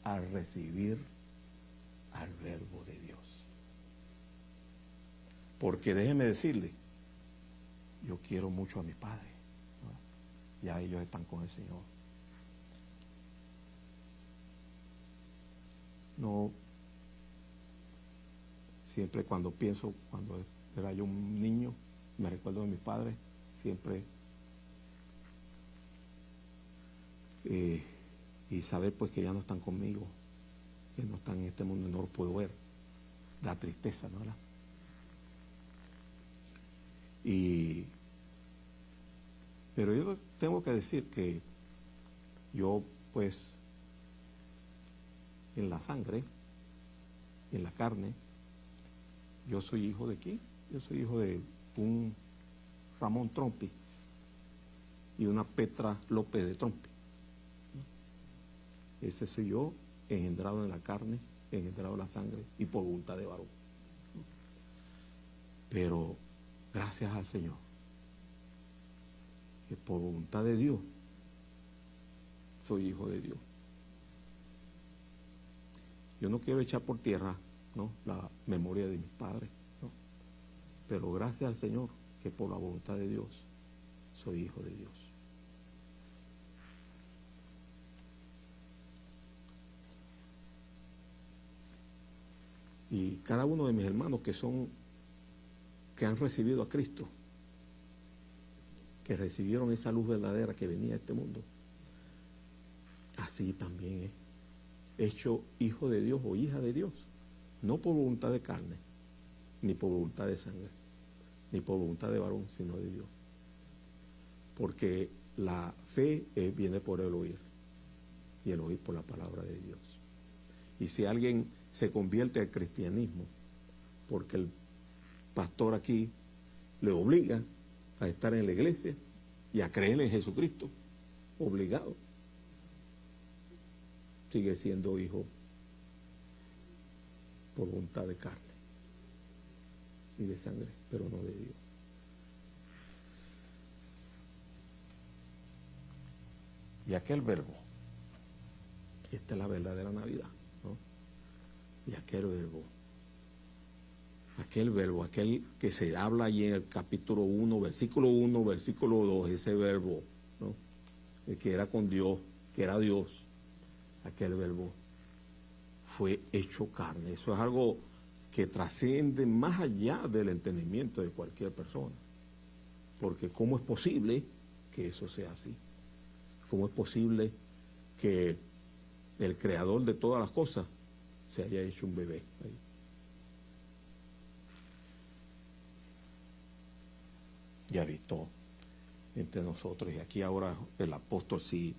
al recibir al verbo de Dios. Porque déjeme decirle, yo quiero mucho a mi padre, ¿no? ya ellos están con el Señor. No, siempre cuando pienso, cuando era yo un niño, me recuerdo de mis padres, siempre, y saber pues que ya no están conmigo, que no están en este mundo y no los puedo ver, da tristeza, ¿no? Pero yo tengo que decir que yo pues en la sangre, en la carne, yo soy hijo de aquí, yo soy hijo de un Ramón Trompi y una Petra López de Trompi. Ese soy yo, engendrado en la carne, engendrado en la sangre y por voluntad de varón. Pero gracias al Señor, que por voluntad de Dios soy hijo de Dios. Yo no quiero echar por tierra, ¿no?, la memoria de mis padres, ¿no? Pero gracias al Señor que por la voluntad de Dios soy hijo de Dios. Y cada uno de mis hermanos que han recibido a Cristo, que recibieron esa luz verdadera que venía a este mundo, así también es hecho hijo de Dios o hija de Dios, no por voluntad de carne, ni por voluntad de sangre, ni por voluntad de varón, sino de Dios. Porque la fe viene por el oír, y el oír por la palabra de Dios. Y si alguien se convierte al cristianismo porque el pastor aquí le obliga a estar en la iglesia y a creer en Jesucristo, obligado, sigue siendo hijo por voluntad de carne y de sangre, pero no de Dios. Y aquel verbo, esta es la verdadera Navidad, ¿no? Y aquel verbo, aquel que se habla allí en el capítulo 1, versículo 2, ese verbo, ¿no?, el que era con Dios, que era Dios, aquel verbo fue hecho carne. Eso es algo que trasciende más allá del entendimiento de cualquier persona. Porque ¿cómo es posible que eso sea así? ¿Cómo es posible que el creador de todas las cosas se haya hecho un bebé ahí? Y habitó entre nosotros. Y aquí ahora el apóstol sí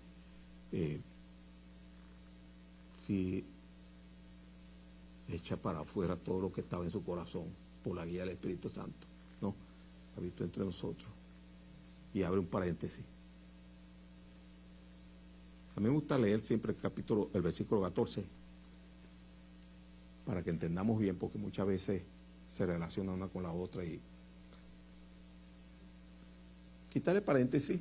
echa para afuera todo lo que estaba en su corazón por la guía del Espíritu Santo, ¿no? Habitó entre nosotros. Y abre un paréntesis. A mí me gusta leer siempre el versículo 14, para que entendamos bien, porque muchas veces se relaciona una con la otra. Y quitarle paréntesis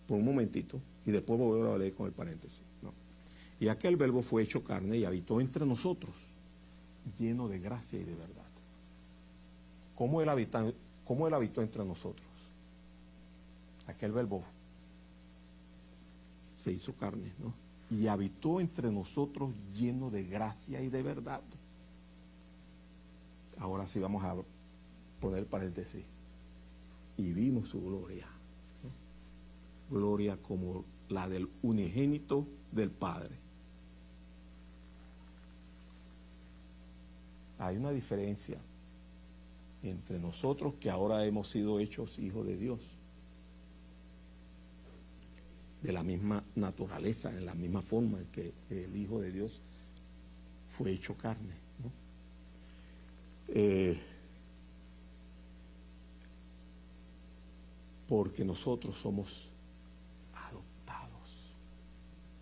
por un momentito y después volver a leer con el paréntesis, ¿no? Y aquel verbo fue hecho carne y habitó entre nosotros, lleno de gracia y de verdad. ¿Cómo él habitó entre nosotros? Aquel verbo se hizo carne, ¿no?, y habitó entre nosotros lleno de gracia y de verdad. Ahora sí vamos a poner paréntesis. Y vimos su gloria, ¿no?, gloria como la del unigénito del Padre. Hay una diferencia entre nosotros, que ahora hemos sido hechos hijos de Dios, de la misma naturaleza, en la misma forma en que el Hijo de Dios fue hecho carne, ¿no? Porque nosotros somos adoptados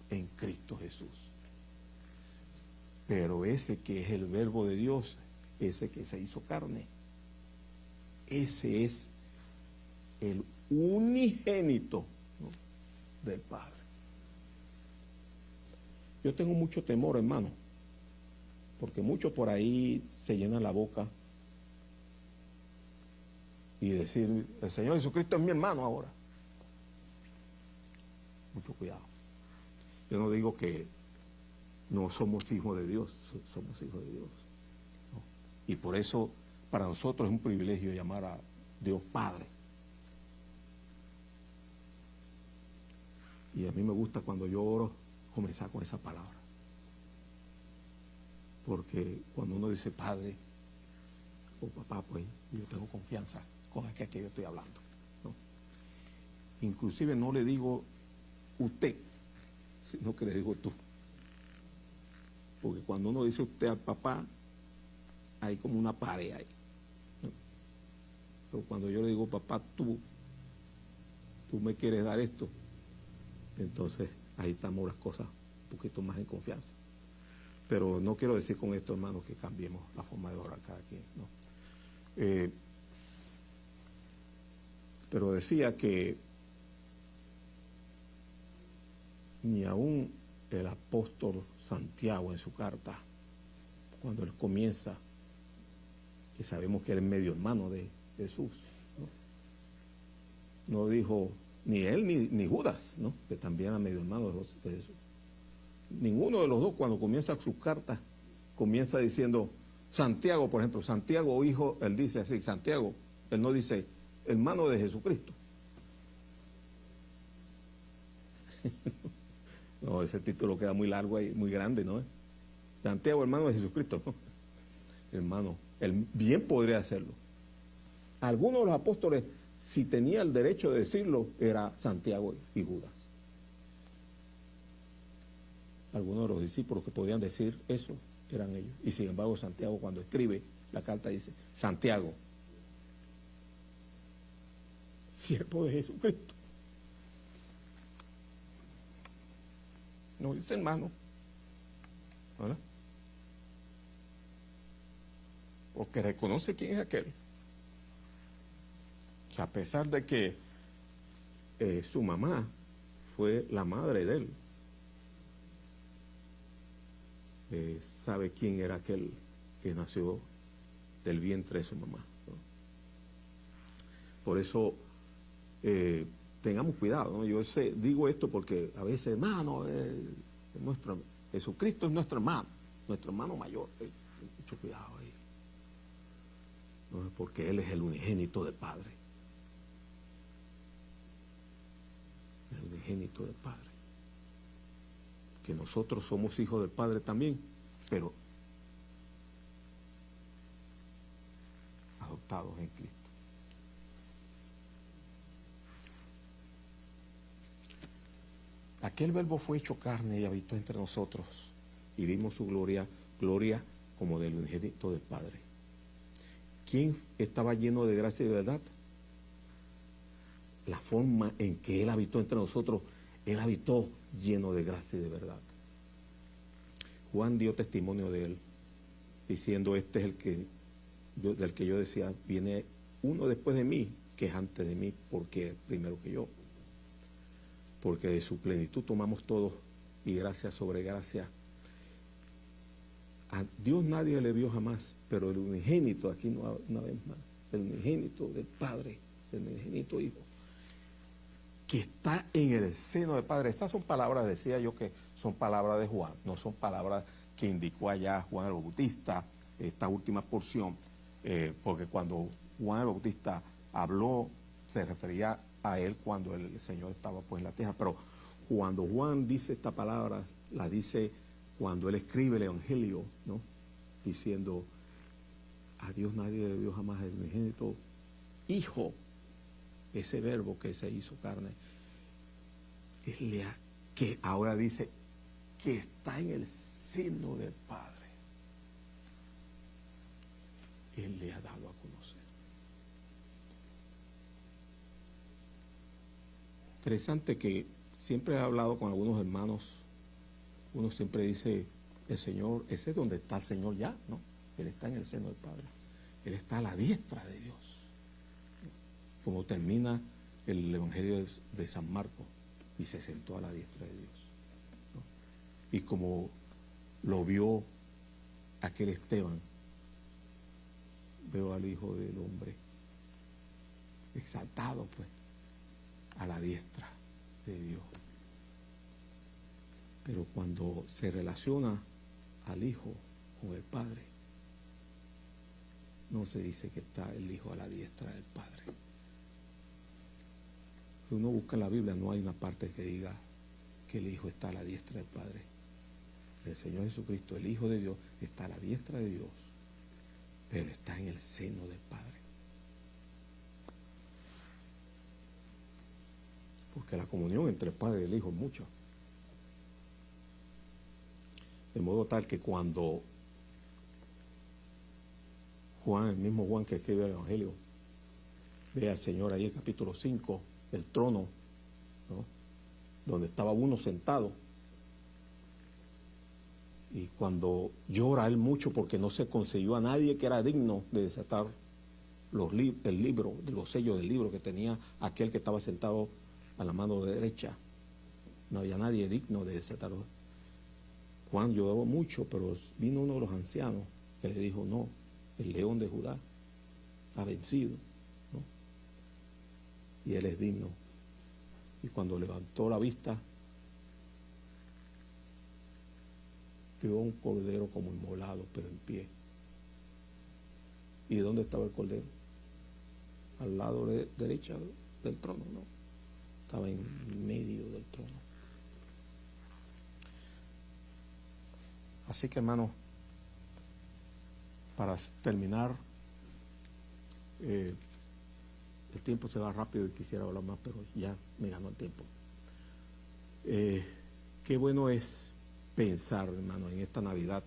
en Cristo Jesús. Pero ese que es el verbo de Dios, ese que se hizo carne, ese es el unigénito, ¿no?, del Padre. Yo tengo mucho temor, hermano, porque muchos por ahí se llenan la boca y decir, el Señor Jesucristo es mi hermano ahora. mucho cuidado. Yo no digo que no somos hijos de Dios, somos hijos de Dios, ¿no? Y por eso para nosotros es un privilegio llamar a Dios Padre. Y a mí me gusta cuando yo oro comenzar con esa palabra. Porque cuando uno dice Padre o papá, pues yo tengo confianza con aquel que yo estoy hablando, ¿no? Inclusive no le digo usted, sino que le digo tú. Porque cuando uno dice usted al papá, hay como una pared ahí, ¿no? Pero cuando yo le digo papá, tú me quieres dar esto, entonces ahí estamos las cosas un poquito más en confianza. Pero no quiero decir con esto, hermanos, que cambiemos la forma de orar cada quien, ¿no? Pero decía que ni aún el apóstol Santiago en su carta, cuando él comienza, que sabemos que él es medio hermano de Jesús, no dijo ni él ni Judas, ¿no? Que también era medio hermano de Jesús. Ninguno de los dos, cuando comienza sus cartas, comienza diciendo Santiago, por ejemplo, Santiago hijo, él dice así, Santiago, él no dice hermano de Jesucristo. No, ese título queda muy largo y muy grande, ¿no? Santiago, hermano de Jesucristo, ¿no? Hermano, él bien podría hacerlo. Algunos de los apóstoles, si tenía el derecho de decirlo, era Santiago y Judas. Algunos de los discípulos que podían decir eso eran ellos. Y sin embargo, Santiago, cuando escribe la carta, dice Santiago, siervo de Jesucristo. No dice hermano, ¿verdad? Porque reconoce quién es aquel. Que a pesar de que su mamá fue la madre de él, sabe quién era aquel que nació del vientre de su mamá, ¿no? Por eso tengamos cuidado, ¿no? Yo digo esto porque a veces, hermano, Jesucristo es nuestro hermano mayor. Mucho cuidado ahí, ¿no? Porque Él es el unigénito del Padre. El unigénito del Padre. Que nosotros somos hijos del Padre también, pero adoptados en Cristo. Aquel verbo fue hecho carne y habitó entre nosotros, y vimos su gloria como del unigénito del Padre. ¿Quién estaba lleno de gracia y de verdad? La forma en que Él habitó entre nosotros, Él habitó lleno de gracia y de verdad. Juan dio testimonio de Él, diciendo, este es del que yo decía, viene uno después de mí, que es antes de mí, porque es primero que yo. Porque de su plenitud tomamos todos, y gracia sobre gracia. A Dios nadie le vio jamás, pero el unigénito, aquí una vez más, el unigénito del Padre, el unigénito Hijo, que está en el seno del Padre. Estas son palabras, decía yo, que son palabras de Juan, no son palabras que indicó allá Juan el Bautista, esta última porción, porque cuando Juan el Bautista habló, se refería a él cuando el Señor estaba pues en la tierra, pero cuando Juan dice estas palabras, las dice cuando él escribe el Evangelio, ¿no? Diciendo, a Dios nadie le dio jamás el unigénito Hijo, ese verbo que se hizo carne, que ahora dice que está en el seno del Padre. Él le ha dado a conocer. Interesante que siempre he hablado con algunos hermanos, uno siempre dice, el Señor, ese es donde está el Señor ya, ¿no? Él está en el seno del Padre. Él está a la diestra de Dios. Como termina el Evangelio de San Marcos, y se sentó a la diestra de Dios, ¿no? Y como lo vio aquel Esteban, veo al Hijo del Hombre exaltado, pues, a la diestra de Dios. Pero cuando se relaciona al Hijo con el Padre, no se dice que está el Hijo a la diestra del Padre. Si uno busca en la Biblia, no hay una parte que diga que el Hijo está a la diestra del Padre. El Señor Jesucristo, el Hijo de Dios, está a la diestra de Dios, pero está en el seno del Padre. Porque la comunión entre el Padre y el Hijo es mucha. De modo tal que cuando Juan, el mismo Juan que escribe el Evangelio, ve al Señor ahí en capítulo 5, el trono, ¿no?, donde estaba uno sentado, y cuando llora él mucho porque no se consiguió a nadie que era digno de desatar el libro, los sellos del libro que tenía aquel que estaba sentado a la mano derecha. No había nadie digno de desatarlo. Juan lloró mucho, pero vino uno de los ancianos que le dijo: no, el león de Judá ha vencido, ¿no?, y él es digno. Y cuando levantó la vista, vio un cordero como inmolado, pero en pie. ¿Y dónde estaba el cordero? Al lado derecho del trono, ¿no? Estaba en medio del trono. Así que, hermano, para terminar, el tiempo se va rápido y quisiera hablar más, pero ya me ganó el tiempo. Qué bueno es pensar, hermano, en esta Navidad,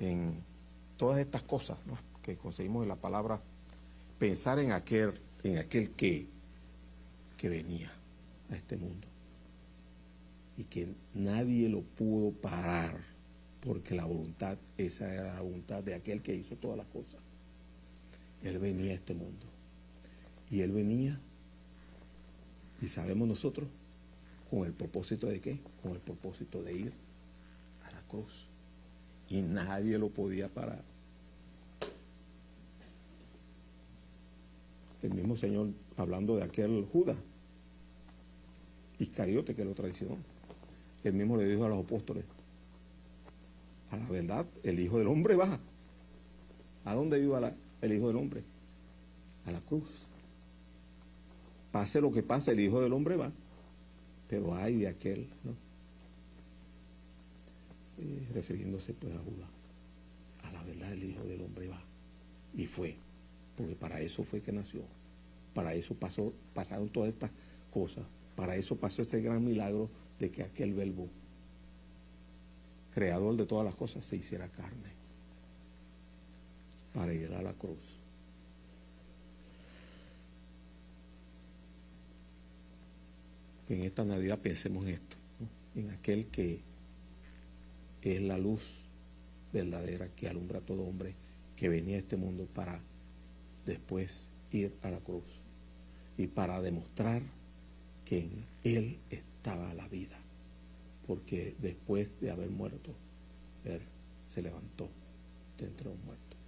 en todas estas cosas, ¿no?, que conseguimos en la palabra, pensar en aquel que venía a este mundo y que nadie lo pudo parar, porque esa era la voluntad de aquel que hizo todas las cosas. Él venía a este mundo y él venía, y sabemos nosotros, ¿con el propósito de qué? Con el propósito de ir a la cruz, y nadie lo podía parar. El mismo Señor, hablando de aquel Judas Iscariote que lo traicionó, él mismo le dijo a los apóstoles: a la verdad, el Hijo del Hombre va. ¿A dónde iba el Hijo del Hombre? A la cruz. Pase lo que pase, el Hijo del Hombre va. Pero ay de aquel, ¿no?, refiriéndose pues a Judas. A la verdad, el Hijo del Hombre va. Y fue, porque para eso fue que nació. Para eso pasaron todas estas cosas. Para eso pasó este gran milagro de que aquel Verbo, creador de todas las cosas, se hiciera carne para ir a la cruz. Que en esta Navidad pensemos en esto, ¿no?, en aquel que es la luz verdadera que alumbra a todo hombre, que venía a este mundo para después ir a la cruz y para demostrar que en él estaba la vida, porque después de haber muerto, él se levantó de entre los muertos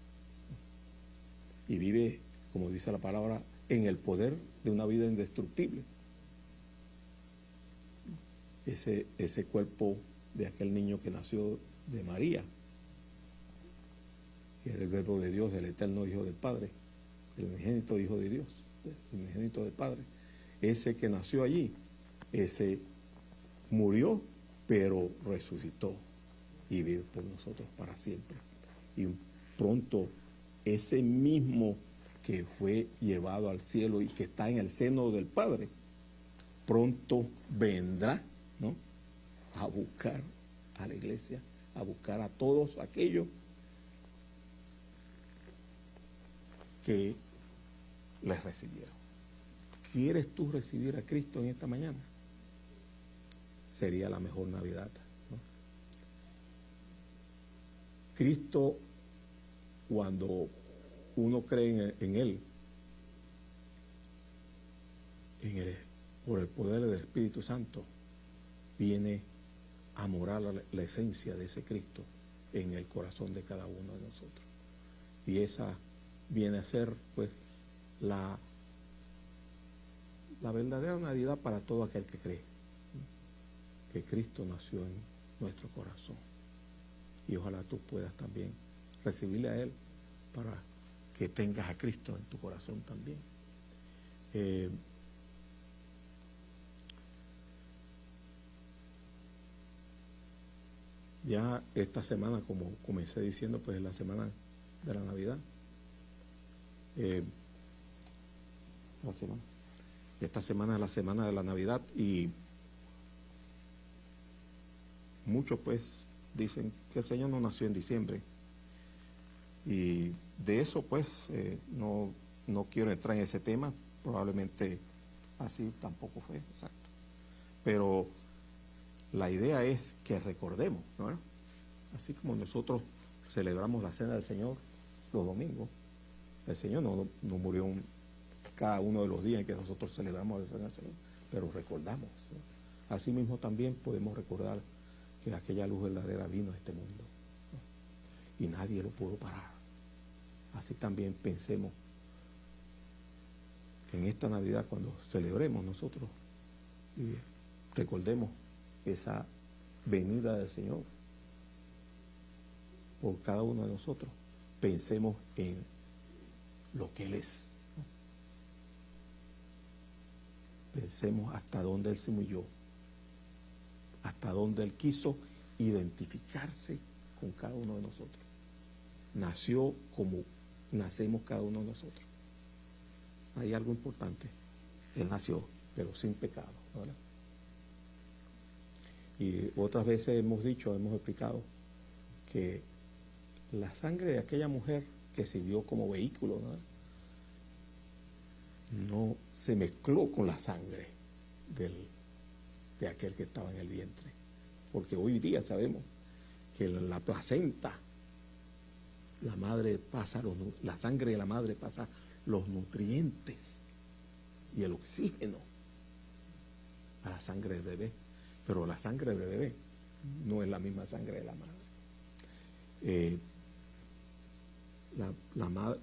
y vive, como dice la palabra, en el poder de una vida indestructible. Ese cuerpo de aquel niño que nació de María, que era el Verbo de Dios, el eterno Hijo del Padre, el unigénito Hijo de Dios, el unigénito del Padre, ese que nació allí, ese murió, pero resucitó y vive por nosotros para siempre. Y pronto ese mismo que fue llevado al cielo y que está en el seno del Padre, pronto vendrá, ¿no?, a buscar a la iglesia, a buscar a todos aquellos que les recibieron. ¿Quieres tú recibir a Cristo en esta mañana? Sería la mejor Navidad, ¿no? Cristo, cuando uno cree en Él, por el poder del Espíritu Santo, viene a morar la esencia de ese Cristo en el corazón de cada uno de nosotros. Y esa viene a ser, pues, la verdadera Navidad para todo aquel que cree. que Cristo nació en nuestro corazón. Y ojalá tú puedas también recibirle a Él para que tengas a Cristo en tu corazón también. Ya esta semana, como comencé diciendo, pues es la semana de la Navidad. Esta semana es la semana de la Navidad y muchos pues dicen que el Señor no nació en diciembre. Y de eso pues no quiero entrar en ese tema, probablemente así tampoco fue, exacto. Pero la idea es que recordemos, ¿no? Así como nosotros celebramos la Cena del Señor los domingos, el Señor no murió cada uno de los días en que nosotros celebramos la Cena del Señor, pero recordamos, ¿no? Así mismo también podemos recordar que aquella luz verdadera vino a este mundo, ¿no? Y nadie lo pudo parar. Así también pensemos en esta Navidad cuando celebremos nosotros y recordemos esa venida del Señor por cada uno de nosotros. Pensemos en lo que Él es. Pensemos hasta dónde Él se humilló, hasta dónde Él quiso identificarse con cada uno de nosotros. Nació como nacemos cada uno de nosotros. Hay algo importante. Él nació, pero sin pecado, ¿verdad? Y otras veces hemos explicado que la sangre de aquella mujer que sirvió como vehículo, no se mezcló con la sangre de aquel que estaba en el vientre. Porque hoy día sabemos que la placenta, la sangre de la madre pasa los nutrientes y el oxígeno a la sangre del bebé. Pero la sangre del bebé no es la misma sangre de la madre.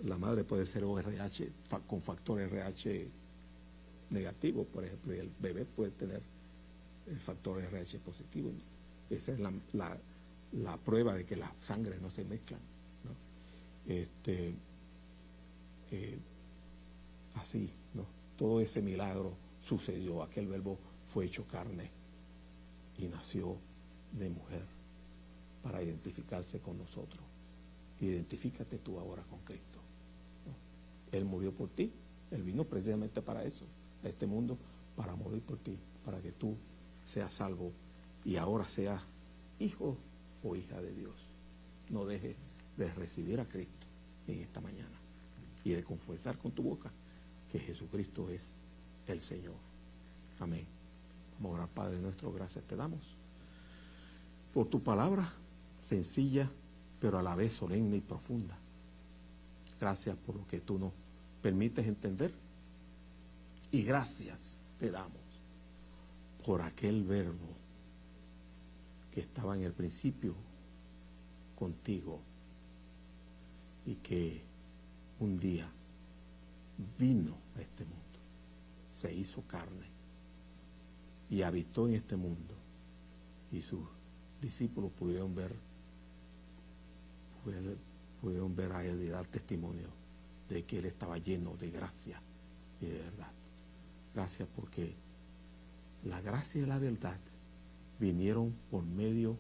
La madre puede ser ORH con factor RH negativo, por ejemplo, y el bebé puede tener el factor RH positivo. Esa es la prueba de que las sangres no se mezclan, ¿no? Así, ¿no? Todo ese milagro sucedió. Aquel verbo fue hecho carne y nació de mujer para identificarse con nosotros. Identifícate tú ahora con Cristo, ¿no? Él murió por ti. Él vino precisamente para eso, a este mundo, para morir por ti, para que tú seas salvo y ahora seas hijo o hija de Dios. No dejes de recibir a Cristo en esta mañana y de confesar con tu boca que Jesucristo es el Señor. Amén. Vamos a orar. Padre nuestro, gracias te damos por tu palabra sencilla, pero a la vez solemne y profunda. Gracias por lo que tú nos permites entender. Y gracias te damos por aquel verbo que estaba en el principio contigo y que un día vino a este mundo, se hizo carne y habitó en este mundo, y sus discípulos pudieron ver a él y dar testimonio de que él estaba lleno de gracia y de verdad. Gracias porque la gracia y la verdad vinieron por medio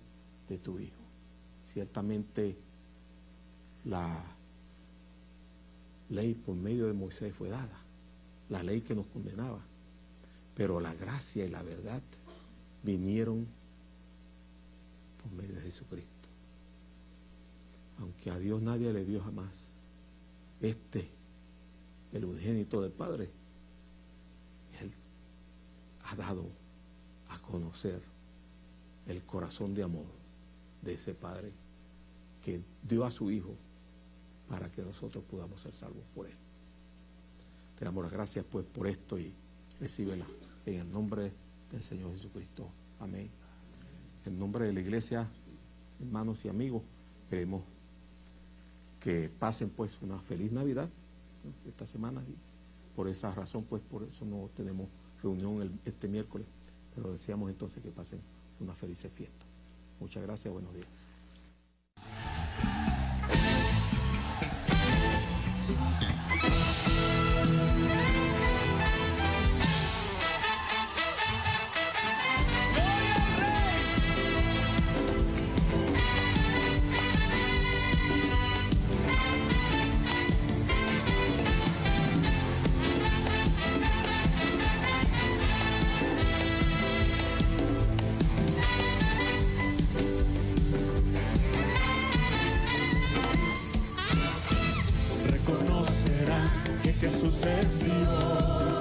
de tu Hijo. Ciertamente la ley por medio de Moisés fue dada, la ley que nos condenaba, pero la gracia y la verdad vinieron por medio de Jesucristo. Aunque a Dios nadie le vio jamás, el unigénito del Padre, Él ha dado a conocer el corazón de amor de ese Padre que dio a su Hijo para que nosotros podamos ser salvos por Él. Te damos las gracias pues por esto y recíbela en el nombre del Señor Jesucristo. Amén. En nombre de la iglesia, hermanos y amigos, queremos que pasen pues una feliz Navidad, ¿no?, esta semana, y por esa razón pues por eso no tenemos reunión este miércoles, pero deseamos entonces que pasen una feliz fiesta. Muchas gracias, buenos días. Reconocerán que Jesús es Dios.